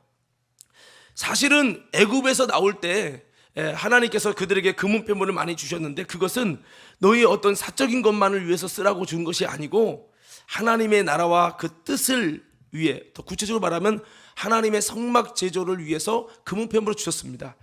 사실은 애굽에서 나올 때 하나님께서 그들에게 금은 폐물을 많이 주셨는데 그것은 너희의 어떤 사적인 것만을 위해서 쓰라고 준 것이 아니고 하나님의 나라와 그 뜻을 위해, 더 구체적으로 말하면 하나님의 성막 제조를 위해서 금은 폐물을 주셨습니다.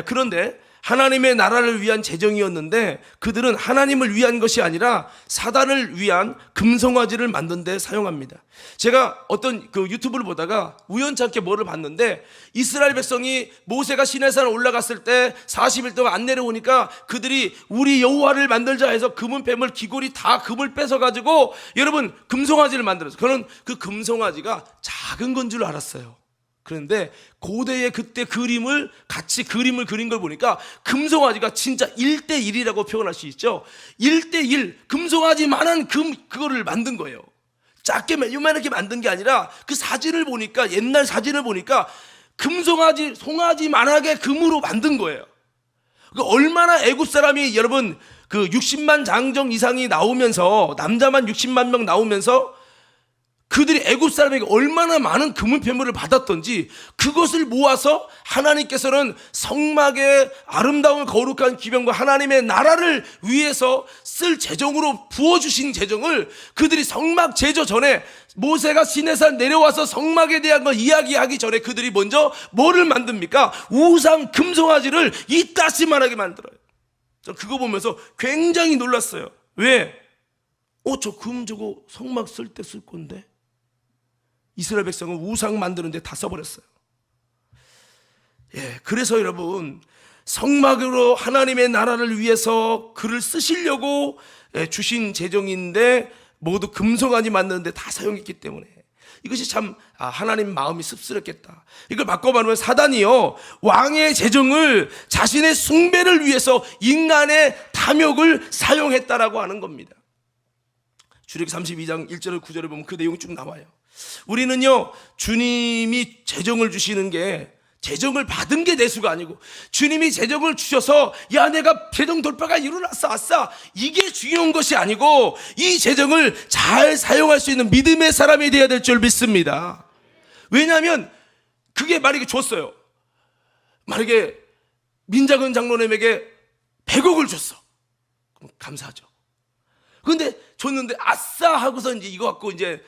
그런데 하나님의 나라를 위한 재정이었는데 그들은 하나님을 위한 것이 아니라 사단을 위한 금송아지를 만든 데 사용합니다. 제가 어떤 그 유튜브를 보다가 우연찮게 뭐를 봤는데 이스라엘 백성이 모세가 시내산에 올라갔을 때 40일 동안 안 내려오니까 그들이 우리 여호와를 만들자 해서 금은 뱀을 귀골이 다 금을 뺏어가지고 여러분 금송아지를 만들었어요. 저는 그 금송아지가 작은 건 줄 알았어요. 그런데 고대의 그때 같이 그림을 그린 걸 보니까 금송아지가 진짜 1:1이라고 표현할 수 있죠. 1:1 금송아지만한 그거를 만든 거예요. 작게 요만하게 만든 게 아니라 그 사진을 보니까 옛날 사진을 보니까 송아지만하게 금으로 만든 거예요. 얼마나 애굽 사람이 여러분 그 60만 장정 이상이 나오면서 남자만 60만 명 나오면서 그들이 애굽 사람에게 얼마나 많은 금은 폐물을 받았던지 그것을 모아서 하나님께서는 성막의 아름다운 거룩한 기병과 하나님의 나라를 위해서 쓸 재정으로 부어주신 재정을 그들이 성막 제조 전에 모세가 시내산 내려와서 성막에 대한 걸 이야기하기 전에 그들이 먼저 뭐를 만듭니까? 우상 금송아지를 이따시만하게 만들어요. 저 그거 보면서 굉장히 놀랐어요. 왜? 저 금 저거 성막 쓸 때 쓸 건데 이스라엘 백성은 우상 만드는데 다 써버렸어요. 그래서 여러분 성막으로 하나님의 나라를 위해서 글을 쓰시려고 주신 재정인데 모두 금송아지 만드는데 다 사용했기 때문에 이것이 참 하나님 마음이 씁쓸했겠다. 이걸 바꿔 말하면 사단이요 왕의 재정을 자신의 숭배를 위해서 인간의 탐욕을 사용했다라고 하는 겁니다. 출애굽기 32장 1절 9절을 보면 그 내용이 쭉 나와요. 우리는요 주님이 재정을 주시는 게 재정을 받은 게 내수가 아니고 주님이 재정을 주셔서 야 내가 재정 돌파가 일어났어 아싸 이게 중요한 것이 아니고 이 재정을 잘 사용할 수 있는 믿음의 사람이 되어야 될 줄 믿습니다. 왜냐하면 그게 만약에 줬어요. 만약에 민자근 장로님에게 100억을 줬어. 그럼 감사하죠. 그런데 줬는데 아싸 하고서 이제 이거 갖고 이제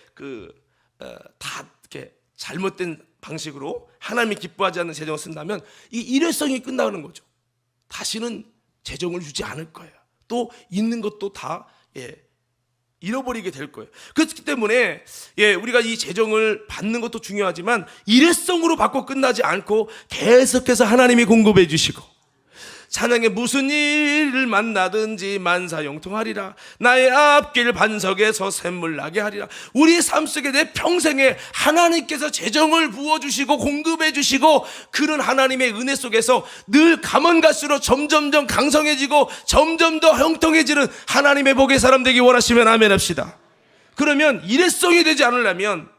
다 이렇게 잘못된 방식으로 하나님이 기뻐하지 않는 재정을 쓴다면 이 일회성이 끝나는 거죠. 다시는 재정을 주지 않을 거예요. 또 있는 것도 다 잃어버리게 될 거예요. 그렇기 때문에 우리가 이 재정을 받는 것도 중요하지만 일회성으로 받고 끝나지 않고 계속해서 하나님이 공급해 주시고 찬양에 무슨 일을 만나든지 만사형통하리라 나의 앞길 반석에서 샘물 나게 하리라. 우리의 삶 속에 내 평생에 하나님께서 재정을 부어주시고 공급해 주시고 그런 하나님의 은혜 속에서 늘 가면 갈수록 점점점 강성해지고 점점 더 형통해지는 하나님의 복의 사람 되기 원하시면 아멘 합시다. 그러면 일회성이 되지 않으려면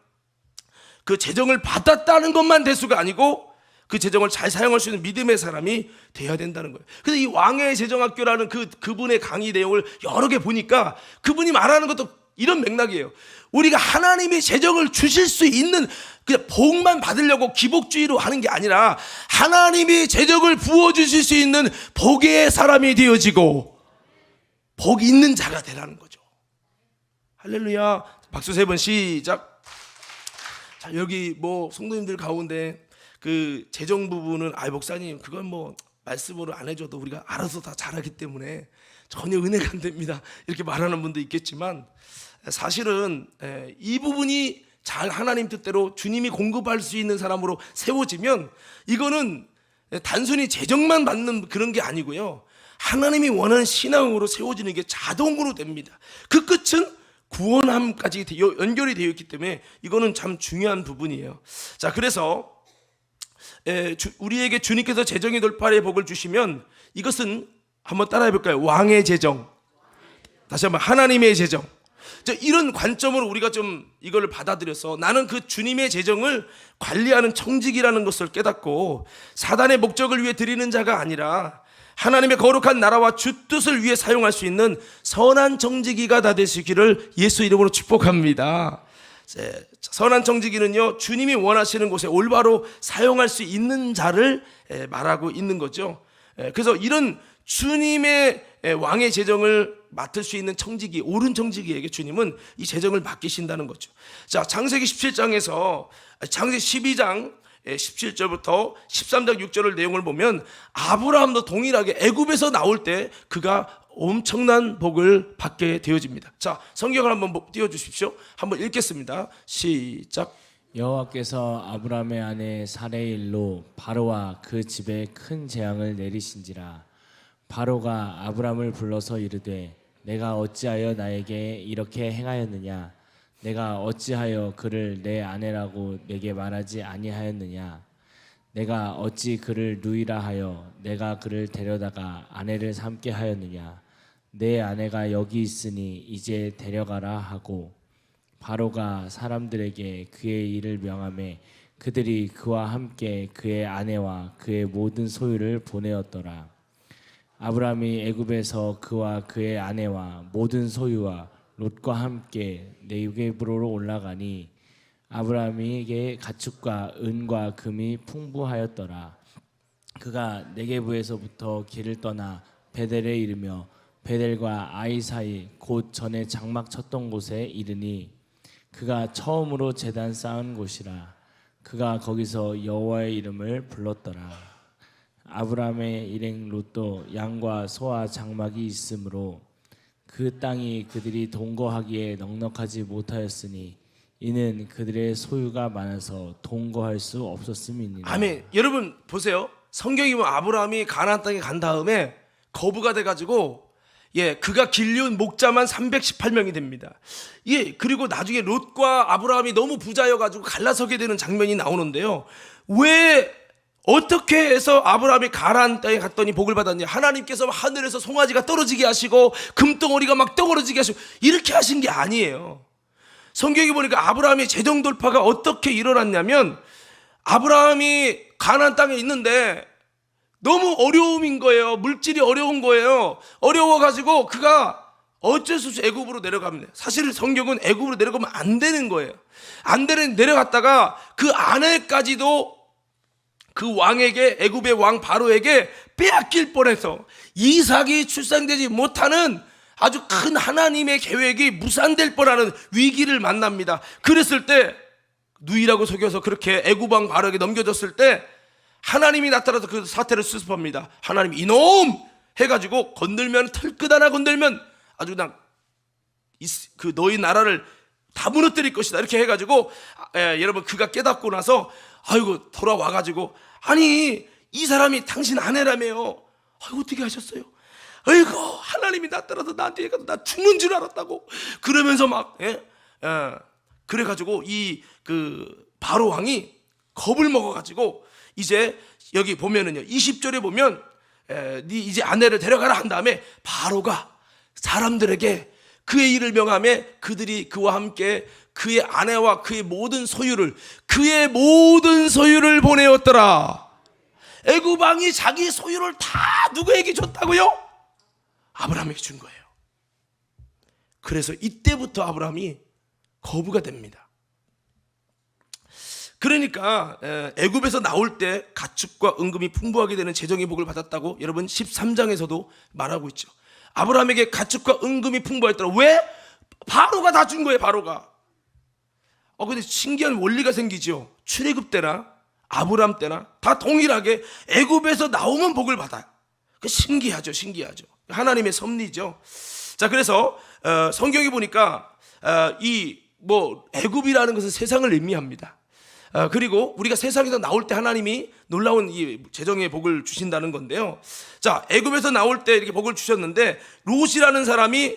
그 재정을 받았다는 것만 대수가 아니고 그 재정을 잘 사용할 수 있는 믿음의 사람이 되어야 된다는 거예요. 그래서 이 왕의 재정학교라는 그분의 강의 내용을 여러 개 보니까 그분이 말하는 것도 이런 맥락이에요. 우리가 하나님이 재정을 주실 수 있는 그냥 복만 받으려고 기복주의로 하는 게 아니라 하나님이 재정을 부어주실 수 있는 복의 사람이 되어지고 복 있는 자가 되라는 거죠. 할렐루야. 박수 3번 시작. 자, 여기 성도님들 가운데 그 재정 부분은 목사님 그건 말씀으로 안 해줘도 우리가 알아서 다 잘하기 때문에 전혀 은혜가 안 됩니다 이렇게 말하는 분도 있겠지만 사실은 이 부분이 잘 하나님 뜻대로 주님이 공급할 수 있는 사람으로 세워지면 이거는 단순히 재정만 받는 그런 게 아니고요 하나님이 원하는 신앙으로 세워지는 게 자동으로 됩니다. 그 끝은 구원함까지 연결이 되어 있기 때문에 이거는 참 중요한 부분이에요. 자, 그래서 우리에게 주님께서 재정의 돌파의 복을 주시면 이것은 한번 따라해 볼까요? 왕의 재정. 다시 한번 하나님의 재정. 이런 관점으로 우리가 좀 이걸 받아들여서 나는 그 주님의 재정을 관리하는 청직이라는 것을 깨닫고 사단의 목적을 위해 드리는 자가 아니라 하나님의 거룩한 나라와 주 뜻을 위해 사용할 수 있는 선한 청지기가 다 되시기를 예수 이름으로 축복합니다. 선한 청지기는요 주님이 원하시는 곳에 올바로 사용할 수 있는 자를 말하고 있는 거죠. 그래서 이런 주님의 왕의 재정을 맡을 수 있는 청지기, 옳은 청지기에게 주님은 이 재정을 맡기신다는 거죠. 자, 창세기 17장에서 창세기 12장 17절부터 13장 6절을 내용을 보면 아브라함도 동일하게 애굽에서 나올 때 그가 엄청난 복을 받게 되어집니다. 자, 성경을 한번 띄워주십시오. 한번 읽겠습니다. 시작. 여호와께서 아브라함의 아내 사레의 일로 바로와 그 집에 큰 재앙을 내리신지라. 바로가 아브라함을 불러서 이르되 내가 어찌하여 나에게 이렇게 행하였느냐? 내가 어찌하여 그를 내 아내라고 내게 말하지 아니하였느냐? 내가 어찌 그를 누이라 하여 내가 그를 데려다가 아내를 삼게 하였느냐? 내 아내가 여기 있으니 이제 데려가라 하고 바로가 사람들에게 그의 일을 명하매 그들이 그와 함께 그의 아내와 그의 모든 소유를 보내었더라. 아브라함이 애굽에서 그와 그의 아내와 모든 소유와 롯과 함께 네겝으로 올라가니 아브라함에게 가축과 은과 금이 풍부하였더라. 그가 네겝에서부터 길을 떠나 베델에 이르며 베델과 아이 사이 곧 전에 장막 쳤던 곳에 이르니 그가 처음으로 제단 쌓은 곳이라. 그가 거기서 여호와의 이름을 불렀더라. 아브라함의 일행 롯도 양과 소와 장막이 있으므로 그 땅이 그들이 동거하기에 넉넉하지 못하였으니 이는 그들의 소유가 많아서 동거할 수 없었음이니라. 아멘. 여러분 보세요. 성경이 보면 아브라함이 가나안 땅에 간 다음에 거부가 돼가지고 그가 길리운 목자만 318명이 됩니다. 그리고 나중에 롯과 아브라함이 너무 부자여가지고 갈라서게 되는 장면이 나오는데요. 왜 어떻게 해서 아브라함이 가나안 땅에 갔더니 복을 받았냐? 하나님께서 하늘에서 송아지가 떨어지게 하시고 금덩어리가 막 떨어지게 하시고 이렇게 하신 게 아니에요. 성경에 보니까 아브라함의 재정 돌파가 어떻게 일어났냐면 아브라함이 가나안 땅에 있는데 너무 어려움인 거예요. 물질이 어려운 거예요. 어려워가지고 그가 어쩔 수 없이 애굽으로 내려갑니다. 사실 성경은 애굽으로 내려가면 안 되는 거예요. 안 되는 내려갔다가 그 아내까지도 그 왕에게, 애굽의 왕 바로에게 빼앗길 뻔해서 이삭이 출산되지 못하는 아주 큰 하나님의 계획이 무산될 뻔하는 위기를 만납니다. 그랬을 때 누이라고 속여서 그렇게 애굽 왕 바로에게 넘겨줬을 때 하나님이 나타나서 그 사태를 수습합니다. 하나님 이놈 해가지고 건들면, 털끝 하나 건들면 아주 그냥 그 너희 나라를 다 무너뜨릴 것이다 이렇게 해가지고 여러분 그가 깨닫고 나서 아이고 돌아와가지고 아니 이 사람이 당신 아내라며요. 아이고 어떻게 하셨어요? 아이고 하나님이 나타나서 나한테 얘기해서 나 죽는 줄 알았다고 그러면서 막 그래가지고 이 그 바로 왕이 겁을 먹어가지고 이제 여기 보면은요 20절에 보면 네 이제 아내를 데려가라 한 다음에 바로가 사람들에게 그의 일을 명하며 그들이 그와 함께 그의 아내와 그의 모든 소유를 보내었더라. 애굽 왕이 자기 소유를 다 누구에게 줬다고요? 아브라함에게 준 거예요. 그래서 이때부터 아브라함이 거부가 됩니다. 그러니까 애굽에서 나올 때 가축과 은금이 풍부하게 되는 재정의 복을 받았다고 여러분 13장에서도 말하고 있죠. 아브라함에게 가축과 은금이 풍부했더라. 왜? 바로가 다 준 거예요. 바로가. 근데 신기한 원리가 생기죠. 출애굽 때나 아브라함 때나 다 동일하게 애굽에서 나오면 복을 받아요. 신기하죠. 하나님의 섭리죠. 자, 그래서 성경에 보니까 이 애굽이라는 것은 세상을 의미합니다. 그리고 우리가 세상에서 나올 때 하나님이 놀라운 이 재정의 복을 주신다는 건데요. 자, 애굽에서 나올 때 이렇게 복을 주셨는데 롯이라는 사람이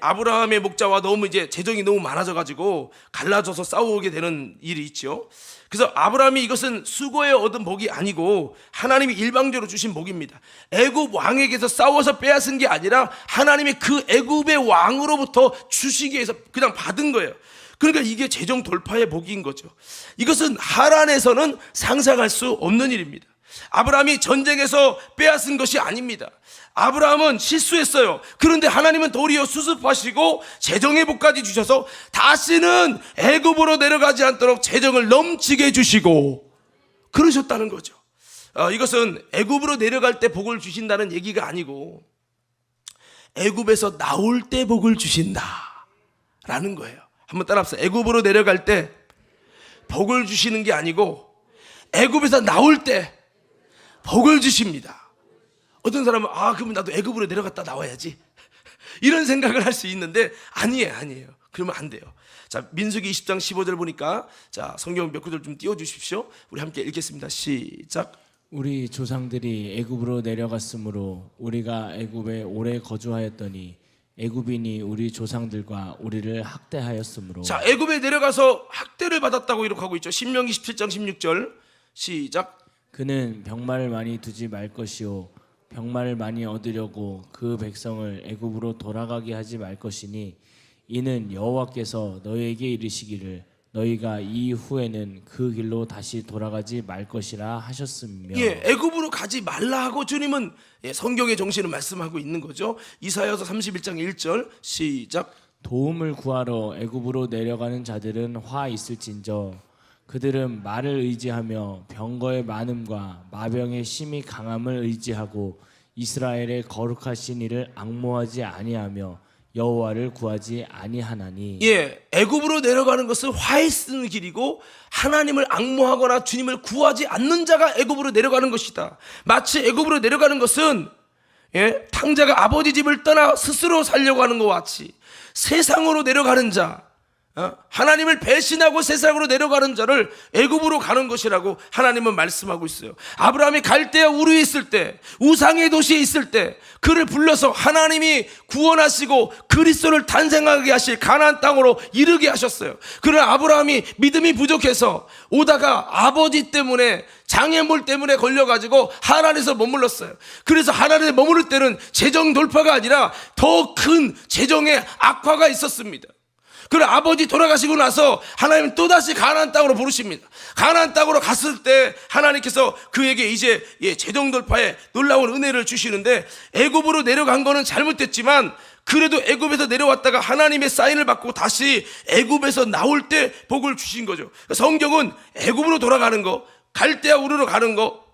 아브라함의 목자와 너무 이제 재정이 너무 많아져가지고 갈라져서 싸우게 되는 일이 있죠. 그래서 아브라함이 이것은 수고에 얻은 복이 아니고 하나님이 일방적으로 주신 복입니다. 애굽 왕에게서 싸워서 빼앗은 게 아니라 하나님이 그 애굽의 왕으로부터 주시기 위해서 그냥 받은 거예요. 그러니까 이게 재정 돌파의 복인 거죠. 이것은 하란에서는 상상할 수 없는 일입니다. 아브라함이 전쟁에서 빼앗은 것이 아닙니다. 아브라함은 실수했어요. 그런데 하나님은 도리어 수습하시고 재정의 복까지 주셔서 다시는 애굽으로 내려가지 않도록 재정을 넘치게 주시고 그러셨다는 거죠. 이것은 애굽으로 내려갈 때 복을 주신다는 얘기가 아니고 애굽에서 나올 때 복을 주신다라는 거예요. 한번 따라합시다. 애굽으로 내려갈 때 복을 주시는 게 아니고 애굽에서 나올 때 복을 주십니다. 어떤 사람은 그러면 나도 애굽으로 내려갔다 나와야지 이런 생각을 할 수 있는데 아니에요. 그러면 안 돼요. 자, 민수기 20장 15절 보니까 자, 성경 몇 구절 좀 띄워 주십시오. 우리 함께 읽겠습니다. 시작. 우리 조상들이 애굽으로 내려갔으므로 우리가 애굽에 오래 거주하였더니 애굽인이 우리 조상들과 우리를 학대하였으므로. 자, 애굽에 내려가서 학대를 받았다고 기록하고 있죠. 신명기 17장 16절 시작. 그는 병마를 많이 두지 말 것이요 병마를 많이 얻으려고 그 백성을 애굽으로 돌아가게 하지 말 것이니 이는 여호와께서 너희에게 이르시기를 너희가 이후에는 그 길로 다시 돌아가지 말 것이라 하셨으며. 애굽으로 가지 말라 하고 주님은 성경의 정신을 말씀하고 있는 거죠. 이사야서 31장 1절 시작. 도움을 구하러 애굽으로 내려가는 자들은 화 있을진저 그들은 말을 의지하며 병거의 많음과 마병의 심히 강함을 의지하고 이스라엘의 거룩하신 이를 앙모하지 아니하며 여호와를 구하지 아니하나니. 애굽으로 내려가는 것은 화에 쓰는 길이고 하나님을 앙모하거나 주님을 구하지 않는 자가 애굽으로 내려가는 것이다. 마치 애굽으로 내려가는 것은 탕자가 아버지 집을 떠나 스스로 살려고 하는 것과 같이 세상으로 내려가는 자, 하나님을 배신하고 세상으로 내려가는 자를 애굽으로 가는 것이라고 하나님은 말씀하고 있어요. 아브라함이 갈대아 우르에 있을 때, 우상의 도시에 있을 때 그를 불러서 하나님이 구원하시고 그리스도를 탄생하게 하실 가나안 땅으로 이르게 하셨어요. 그러나 아브라함이 믿음이 부족해서 오다가 아버지 때문에 장애물 때문에 걸려가지고 하란에서 머물렀어요. 그래서 하란에 머무를 때는 재정 돌파가 아니라 더 큰 재정의 악화가 있었습니다. 그래 아버지 돌아가시고 나서 하나님은 또다시 가나안 땅으로 부르십니다. 가나안 땅으로 갔을 때 하나님께서 그에게 이제 재정 돌파에 놀라운 은혜를 주시는데, 애굽으로 내려간 거는 잘못됐지만 그래도 애굽에서 내려왔다가 하나님의 사인을 받고 다시 애굽에서 나올 때 복을 주신 거죠. 성경은 애굽으로 돌아가는 거, 갈대아 우르로 가는 거,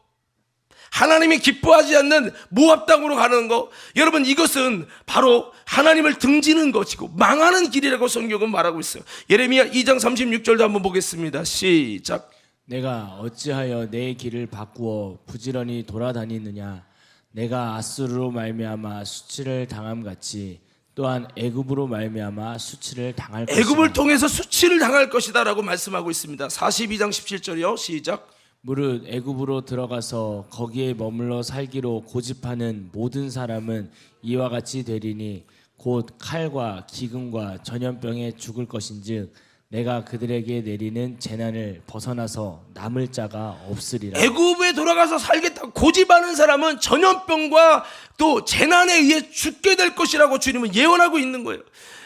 하나님이 기뻐하지 않는 모압 땅으로 가는 거, 여러분 이것은 바로 하나님을 등지는 것이고 망하는 길이라고 성경은 말하고 있어요. 예레미야 2장 36절도 한번 보겠습니다. 시작. 내가 어찌하여 내 길을 바꾸어 부지런히 돌아다니느냐. 내가 아수르로 말미암아 수치를 당함 같이 또한 애굽으로 말미암아 수치를 당할 것이다. 애굽을 통해서 수치를 당할 것이다라고 말씀하고 있습니다. 42장 17절이요. 시작. 무릇 애굽으로 들어가서 거기에 머물러 살기로 고집하는 모든 사람은 이와 같이 되리니 곧 칼과 기근과 전염병에 죽을 것인즉 내가 그들에게 내리는 재난을 벗어나서 남을 자가 없으리라. 애굽에 돌아가서 살겠다고 고집하는 사람은 전염병과 또 재난에 의해 죽게 될 것이라고 주님은 예언하고 있는 거예요.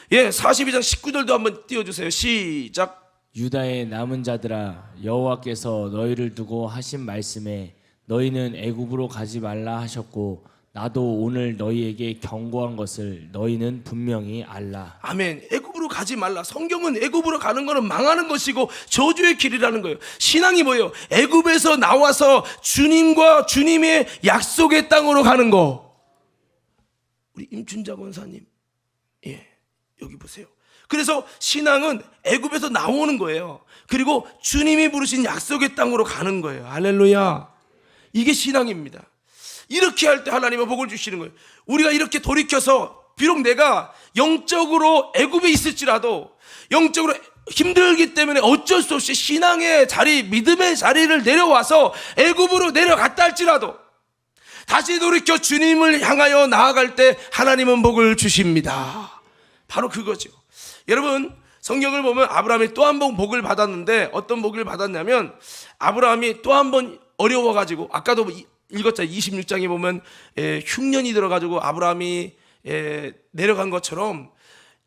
42장 19절도 한번 띄워주세요. 시작. 유다의 남은 자들아, 여호와께서 너희를 두고 하신 말씀에 너희는 애굽으로 가지 말라 하셨고 나도 오늘 너희에게 경고한 것을 너희는 분명히 알라. 아멘. 애굽으로 가지 말라. 성경은 애굽으로 가는 것은 망하는 것이고 저주의 길이라는 거예요. 신앙이 뭐예요? 애굽에서 나와서 주님과 주님의 약속의 땅으로 가는 거. 우리 임춘자 권사님, 여기 보세요. 그래서 신앙은 애굽에서 나오는 거예요. 그리고 주님이 부르신 약속의 땅으로 가는 거예요. 할렐루야. 이게 신앙입니다. 이렇게 할 때 하나님은 복을 주시는 거예요. 우리가 이렇게 돌이켜서 비록 내가 영적으로 애굽에 있을지라도 영적으로 힘들기 때문에 어쩔 수 없이 신앙의 자리, 믿음의 자리를 내려와서 애굽으로 내려갔다 할지라도 다시 돌이켜 주님을 향하여 나아갈 때 하나님은 복을 주십니다. 바로 그거죠. 여러분 성경을 보면 아브라함이 또 한 번 복을 받았는데 어떤 복을 받았냐면, 아브라함이 또 한 번 어려워가지고 아까도 읽었잖아요. 26장에 보면 흉년이 들어가지고 아브라함이 내려간 것처럼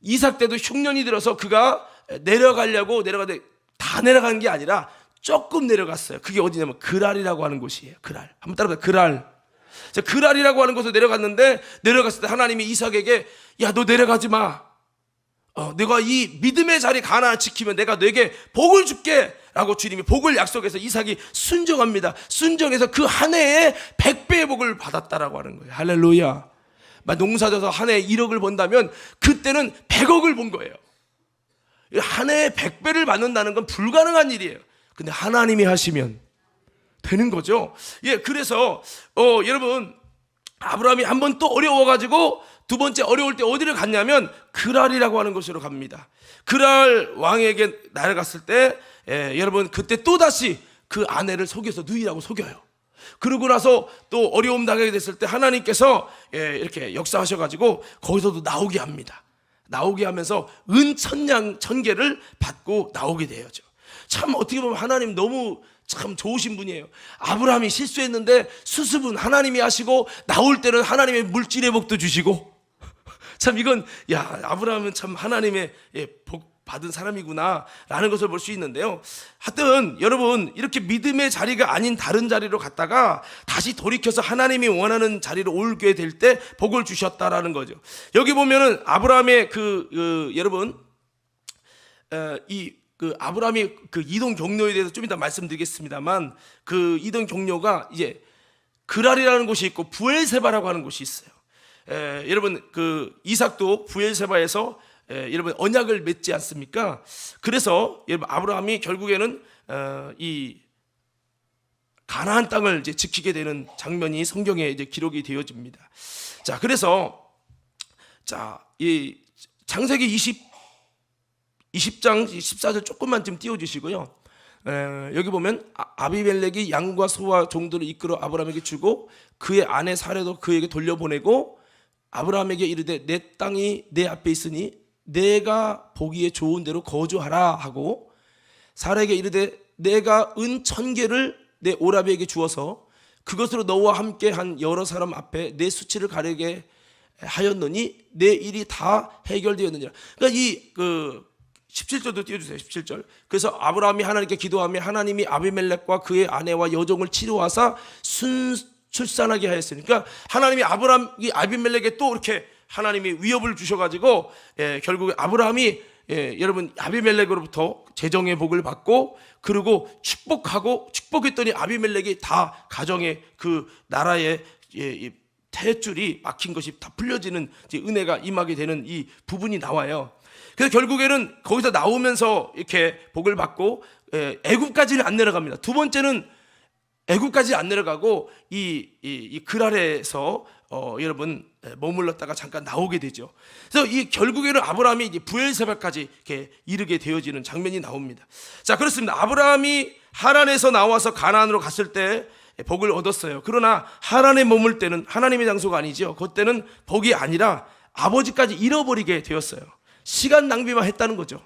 이삭 때도 흉년이 들어서 그가 내려가려고 내려가는데 다 내려간 게 아니라 조금 내려갔어요. 그게 어디냐면 그랄이라고 하는 곳이에요. 그랄. 한번 따라해봐요. 그랄. 그랄이라고 하는 곳에 내려갔는데, 내려갔을 때 하나님이 이삭에게 야, 너 내려가지 마. 내가 이 믿음의 자리 가나안 지키면 내가 너에게 복을 줄게 라고 주님이 복을 약속해서 이삭이 순종합니다. 순종해서 그 한 해에 100배의 복을 받았다라고 하는 거예요. 할렐루야. 농사져서 한 해에 1억을 번다면 그때는 100억을 본 거예요. 한 해에 100배를 받는다는 건 불가능한 일이에요. 근데 하나님이 하시면 되는 거죠. 그래서 여러분 아브라함이 한 번 또 어려워가지고 두 번째 어려울 때 어디를 갔냐면 그랄이라고 하는 곳으로 갑니다. 그랄 왕에게 날아갔을 때 여러분 그때 또다시 그 아내를 속여서 누이라고 속여요. 그러고 나서 또 어려움 당하게 됐을 때 하나님께서 이렇게 역사하셔가지고 거기서도 나오게 합니다. 나오게 하면서 은 1000개를 받고 나오게 되어죠. 참 어떻게 보면 하나님 너무 참 좋으신 분이에요. 아브라함이 실수했는데 수습은 하나님이 하시고 나올 때는 하나님의 물질의 복도 주시고, 참 이건 아브라함은 참 하나님의 복 받은 사람이구나 라는 것을 볼 수 있는데요. 하여튼 여러분 이렇게 믿음의 자리가 아닌 다른 자리로 갔다가 다시 돌이켜서 하나님이 원하는 자리로 오게 될 때 복을 주셨다라는 거죠. 여기 보면은 아브라함의 여러분 아브라함이 그 이동 경로에 대해서 좀 이따 말씀드리겠습니다만, 그 이동 경로가 이제 그랄이라는 곳이 있고 부엘세바라고 하는 곳이 있어요. 여러분 그 이삭도 부엘세바에서 여러분 언약을 맺지 않습니까? 그래서 여러분 아브라함이 결국에는 이 가나안 땅을 이제 지키게 되는 장면이 성경에 이제 기록이 되어집니다. 자, 그래서 이 창세기 20장 14절 조금만 좀 띄워주시고요. 여기 보면 아비멜렉이 양과 소와 종들을 이끌어 아브라함에게 주고 그의 아내 사례도 그에게 돌려보내고 아브라함에게 이르되 내 땅이 내 앞에 있으니 내가 보기에 좋은 대로 거주하라 하고, 사례에게 이르되 내가 은 1000개를 내 오라비에게 주어서 그것으로 너와 함께 한 여러 사람 앞에 내 수치를 가리게 하였느니 내 일이 다 해결되었느니라. 그러니까 17절도 띄워주세요. 17절. 그래서 아브라함이 하나님께 기도하며 하나님이 아비멜렉과 그의 아내와 여종을 치료하사 출산하게 하였으니까 하나님이 아비멜렉에 또 이렇게 하나님이 위협을 주셔가지고 결국에 아브라함이 여러분 아비멜렉으로부터 재정의 복을 받고 그리고 축복했더니 아비멜렉이 다 가정의 그 나라의 탯줄이 막힌 것이 다 풀려지는 은혜가 임하게 되는 이 부분이 나와요. 그래서 결국에는 거기서 나오면서 이렇게 복을 받고 애굽까지는 안 내려갑니다. 두 번째는 애굽까지 안 내려가고 이 그랄에서 여러분 머물렀다가 잠깐 나오게 되죠. 그래서 이 결국에는 아브라함이 이제 부엘세바까지 이렇게 이르게 되어지는 장면이 나옵니다. 자, 그렇습니다. 아브라함이 하란에서 나와서 가나안으로 갔을 때 복을 얻었어요. 그러나 하란에 머물 때는 하나님의 장소가 아니죠. 그때는 복이 아니라 아버지까지 잃어버리게 되었어요. 시간 낭비만 했다는 거죠.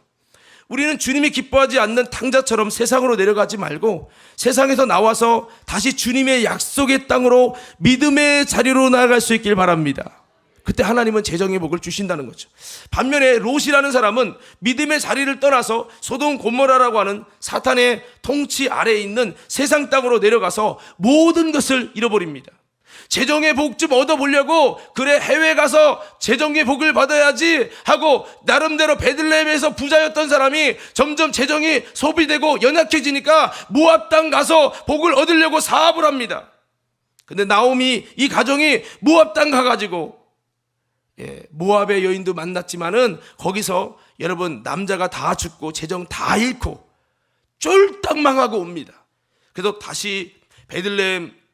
우리는 주님이 기뻐하지 않는 탕자처럼 세상으로 내려가지 말고 세상에서 나와서 다시 주님의 약속의 땅으로 믿음의 자리로 나아갈 수 있길 바랍니다. 그때 하나님은 재정의 복을 주신다는 거죠. 반면에 롯이라는 사람은 믿음의 자리를 떠나서 소돔 고모라라고 하는 사탄의 통치 아래에 있는 세상 땅으로 내려가서 모든 것을 잃어버립니다. 재정의 복 좀 얻어보려고 그래 해외 가서 재정의 복을 받아야지 하고 나름대로 베들레헴에서 부자였던 사람이 점점 재정이 소비되고 연약해지니까 모압 땅 가서 복을 얻으려고 사업을 합니다. 근데 나오미 이 가정이 모압 땅 가가지고 모압의 여인도 만났지만은 거기서 여러분 남자가 다 죽고 재정 다 잃고 쫄딱 망하고 옵니다. 그래서 다시 베들레헴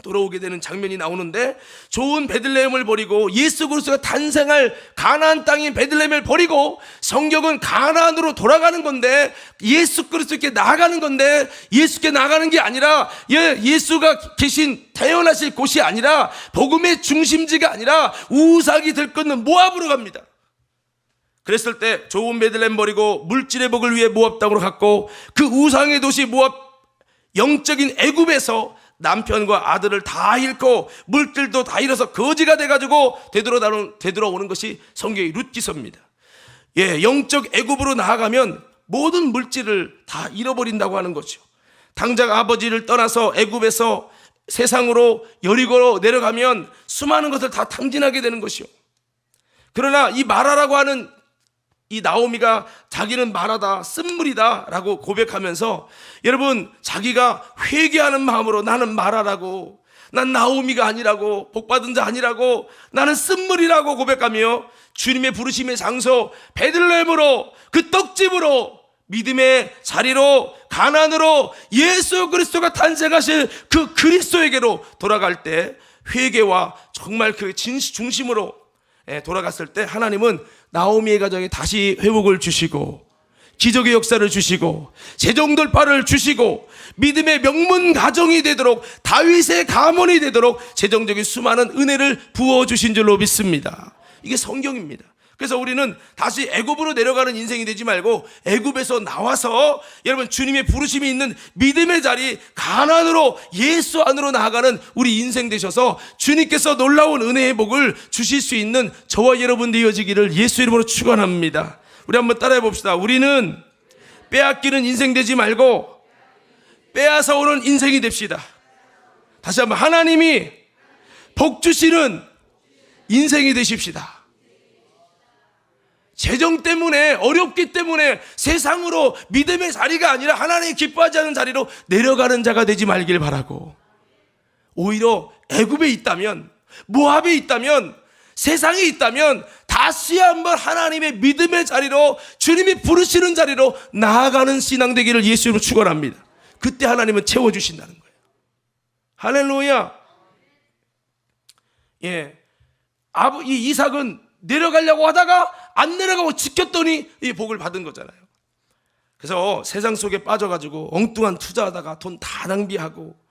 돌아오게 되는 장면이 나오는데 좋은 베들레헴을 버리고 예수 그리스도가 탄생할 가나안 땅인 베들레헴을 버리고 성경은 가나안으로 돌아가는 건데 예수 그리스도께 나아가는 건데 예수께 나아가는 게 아니라 예수가 계신 태어나실 곳이 아니라 복음의 중심지가 아니라 우상이 들끓는 모압으로 갑니다. 그랬을 때 좋은 베들레헴 버리고 물질의 복을 위해 모압 땅으로 갔고 그 우상의 도시 모압 영적인 애굽에서 남편과 아들을 다 잃고 물질도 다 잃어서 거지가 돼가지고 되돌아오는 것이 성경의 룻기서입니다. 영적 애굽으로 나아가면 모든 물질을 다 잃어버린다고 하는 거죠. 당장 아버지를 떠나서 애굽에서 세상으로 여리고로 내려가면 수많은 것을 다 탕진하게 되는 것이요. 그러나 이 마라라고 하는 이 나오미가 자기는 마라다, 쓴물이다 라고 고백하면서 여러분 자기가 회개하는 마음으로 나는 마라라고, 난 나오미가 아니라고, 복받은 자 아니라고, 나는 쓴물이라고 고백하며 주님의 부르심의 장소 베들레헴으로 그 떡집으로 믿음의 자리로 가나안으로 예수 그리스도가 탄생하실 그 그리스도에게로 돌아갈 때 회개와 정말 그 중심으로 돌아갔을 때 하나님은 나오미의 가정에 다시 회복을 주시고 기적의 역사를 주시고 재정 돌파를 주시고 믿음의 명문 가정이 되도록 다윗의 가문이 되도록 재정적인 수많은 은혜를 부어주신 줄로 믿습니다. 이게 성경입니다. 그래서 우리는 다시 애굽으로 내려가는 인생이 되지 말고 애굽에서 나와서 여러분 주님의 부르심이 있는 믿음의 자리 가나안으로 예수 안으로 나아가는 우리 인생 되셔서 주님께서 놀라운 은혜의 복을 주실 수 있는 저와 여러분 되어지기를 예수 이름으로 축원합니다. 우리 한번 따라해 봅시다. 우리는 빼앗기는 인생 되지 말고 빼앗아 오는 인생이 됩시다. 다시 한번 하나님이 복 주시는 인생이 되십시다. 재정 때문에 어렵기 때문에 세상으로 믿음의 자리가 아니라 하나님이 기뻐하지 않는 자리로 내려가는 자가 되지 말길 바라고 오히려 애굽에 있다면 모압에 있다면 세상에 있다면 다시 한번 하나님의 믿음의 자리로 주님이 부르시는 자리로 나아가는 신앙 되기를 예수 이름으로 축원합니다. 그때 하나님은 채워주신다는 거예요. 할렐루야. 이 이삭은 내려가려고 하다가 안 내려가고 지켰더니 이 복을 받은 거잖아요. 그래서 세상 속에 빠져가지고 엉뚱한 투자하다가 돈 다 낭비하고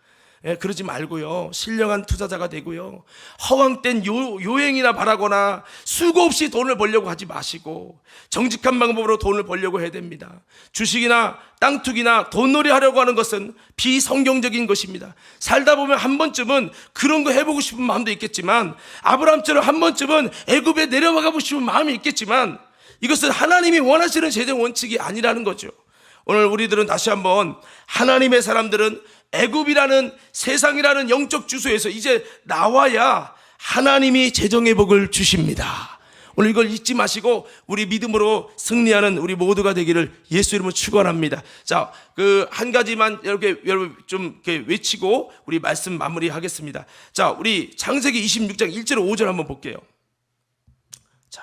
그러지 말고요. 신령한 투자자가 되고요. 허황된 요행이나 바라거나 수고 없이 돈을 벌려고 하지 마시고 정직한 방법으로 돈을 벌려고 해야 됩니다. 주식이나 땅 투기나 돈놀이 하려고 하는 것은 비성경적인 것입니다. 살다 보면 한 번쯤은 그런 거 해보고 싶은 마음도 있겠지만 아브라함처럼 한 번쯤은 애굽에 내려가고 싶은 마음이 있겠지만 이것은 하나님이 원하시는 재정 원칙이 아니라는 거죠. 오늘 우리들은 다시 한번 하나님의 사람들은 애굽이라는 세상이라는 영적 주소에서 이제 나와야 하나님이 재정의 복을 주십니다. 오늘 이걸 잊지 마시고 우리 믿음으로 승리하는 우리 모두가 되기를 예수 이름으로 축원합니다. 자, 그 한 가지만 이렇게 여러분 좀 이렇게 외치고 우리 말씀 마무리하겠습니다. 자, 우리 창세기 26장 1절 5절 한번 볼게요. 자,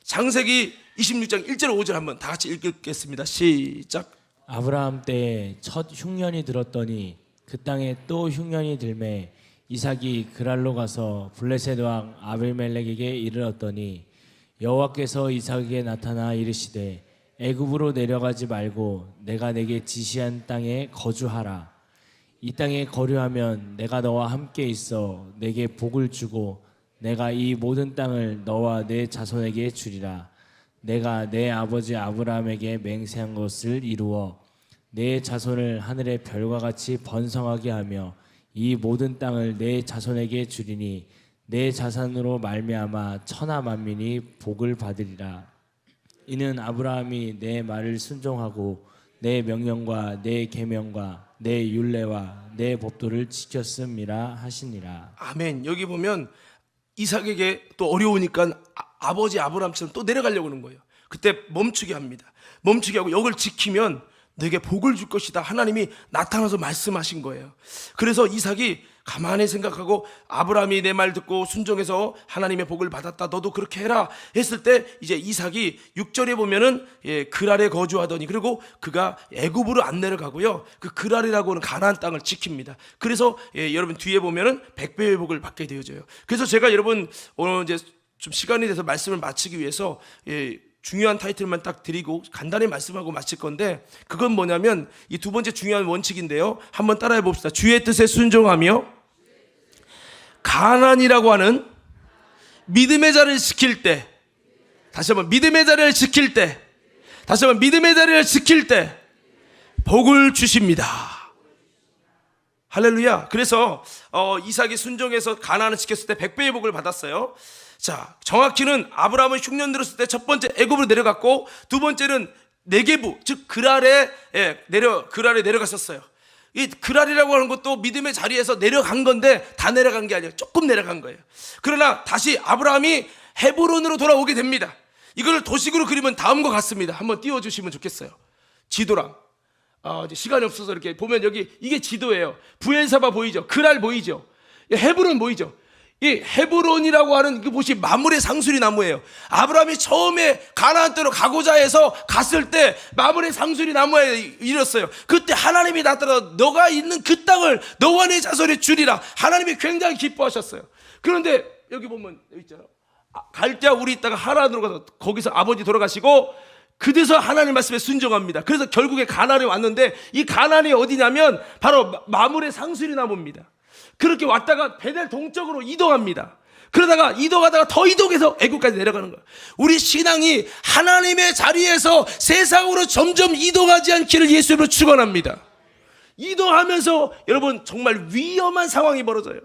창세기 26장 1절 5절 한번 다 같이 읽겠습니다. 시작. 아브라함 때에 첫 흉년이 들었더니 그 땅에 또 흉년이 들매 이삭이 그랄로 가서 블레셋 왕 아비멜렉에게 이르렀더니 여호와께서 이삭에게 나타나 이르시되 애굽으로 내려가지 말고 내가 내게 지시한 땅에 거주하라. 이 땅에 거류하면 내가 너와 함께 있어 내게 복을 주고 내가 이 모든 땅을 너와 내 자손에게 주리라. 내가 내 아버지 아브라함에게 맹세한 것을 이루어 내 자손을 하늘의 별과 같이 번성하게 하며 이 모든 땅을 내 자손에게 주리니 내 자산으로 말미암아 천하 만민이 복을 받으리라. 이는 아브라함이 내 말을 순종하고 내 명령과 내 계명과 내 율례와 내 법도를 지켰음이라 하시니라. 아멘. 여기 보면 이삭에게 또 어려우니까 아버지 아브라함처럼 또 내려가려고 하는 거예요. 그때 멈추게 합니다. 멈추게 하고 이걸 지키면 너에게 복을 줄 것이다. 하나님이 나타나서 말씀하신 거예요. 그래서 이삭이 가만히 생각하고 아브라함이 내 말 듣고 순종해서 하나님의 복을 받았다. 너도 그렇게 해라 했을 때 이제 이삭이 6절에 보면은 그랄에 거주하더니 그리고 그가 애굽으로 안 내려가고요. 그 그랄이라고 하는 가나안 땅을 지킵니다. 그래서 여러분 뒤에 보면은 100배의 복을 받게 되어져요. 그래서 제가 여러분 오늘 이제 좀 시간이 돼서 말씀을 마치기 위해서 중요한 타이틀만 딱 드리고 간단히 말씀하고 마칠 건데 그건 뭐냐면 이 두 번째 중요한 원칙인데요. 한번 따라해 봅시다. 주의 뜻에 순종하며 가난이라고 하는 믿음의 자리를 지킬 때, 다시 한번 믿음의 자리를 지킬 때, 다시 한번 믿음의 자리를 지킬 때 복을 주십니다. 할렐루야. 그래서 이삭이 순종해서 가나안을 지켰을 때 100배의 복을 받았어요. 자, 정확히는 아브라함은 흉년 들었을 때 첫 번째 애굽으로 내려갔고 두 번째는 네게부 즉 그랄에 내려갔었어요. 이 그랄이라고 하는 것도 믿음의 자리에서 내려간 건데 다 내려간 게 아니에요. 조금 내려간 거예요. 그러나 다시 아브라함이 헤브론으로 돌아오게 됩니다. 이걸 도식으로 그리면 다음과 같습니다. 한번 띄워주시면 좋겠어요. 지도랑 이제 시간이 없어서 이렇게 보면 여기 이게 지도예요. 부엘사바 보이죠? 그랄 보이죠? 헤브론 보이죠? 이 헤브론이라고 하는 그곳이 마므레 상수리 나무예요. 아브라함이 처음에 가나안 땅으로 가고자 해서 갔을 때 마므레 상수리 나무에 이뤘어요. 그때 하나님이 나타나 너가 있는 그 땅을 너와 내 자손에 주리라. 하나님이 굉장히 기뻐하셨어요. 그런데 여기 보면 여기 있잖아요. 갈대아 우리 있다가 하란으로 가서 거기서 아버지 돌아가시고 그래서 하나님 말씀에 순종합니다. 그래서 결국에 가나안에 왔는데 이 가나안이 어디냐면 바로 마므레 상수리 나무입니다. 그렇게 왔다가 베델 동쪽으로 이동합니다. 그러다가 이동하다가 더 이동해서 애굽까지 내려가는 거예요. 우리 신앙이 하나님의 자리에서 세상으로 점점 이동하지 않기를 예수님으로 축원합니다. 이동하면서 여러분 정말 위험한 상황이 벌어져요.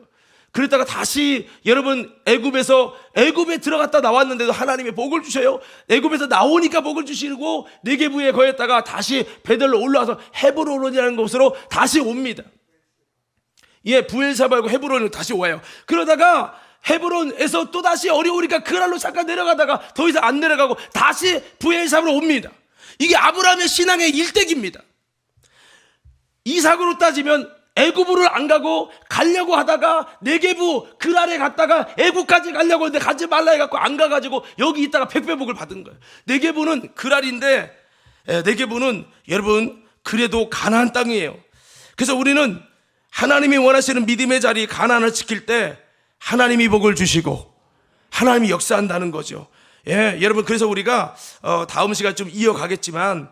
그러다가 다시 여러분 애굽에 들어갔다 나왔는데도 하나님의 복을 주셔요. 애굽에서 나오니까 복을 주시고 네게부에 거했다가 다시 베델로 올라와서 헤브론이라는 곳으로 다시 옵니다. 부엘사바하고 헤브론으로 다시 와요. 그러다가 헤브론에서 또 다시 어려우니까 그랄로 잠깐 내려가다가 더 이상 안 내려가고 다시 부엘사바로 옵니다. 이게 아브라함의 신앙의 일대기입니다. 이삭으로 따지면 애굽으로 안 가고 가려고 하다가 네게부 그랄에 갔다가 애굽까지 가려고 했는데 가지 말라 해갖고 안 가가지고 여기 있다가 100배 복을 받은 거예요. 네게부는 그랄인데 네게부는 여러분 그래도 가나안 땅이에요. 그래서 우리는 하나님이 원하시는 믿음의 자리 가나안을 지킬 때 하나님이 복을 주시고 하나님이 역사한다는 거죠. 여러분 그래서 우리가 다음 시간 좀 이어가겠지만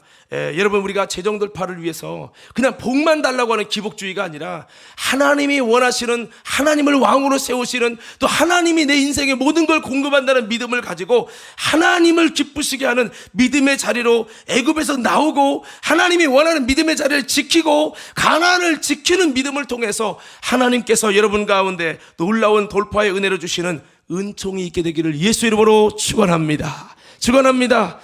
여러분 우리가 재정 돌파를 위해서 그냥 복만 달라고 하는 기복주의가 아니라 하나님이 원하시는 하나님을 왕으로 세우시는 또 하나님이 내 인생의 모든 걸 공급한다는 믿음을 가지고 하나님을 기쁘시게 하는 믿음의 자리로 애굽에서 나오고 하나님이 원하는 믿음의 자리를 지키고 가나안을 지키는 믿음을 통해서 하나님께서 여러분 가운데 놀라운 돌파의 은혜를 주시는 은총이 있게 되기를 예수 이름으로 축원합니다. 축원합니다.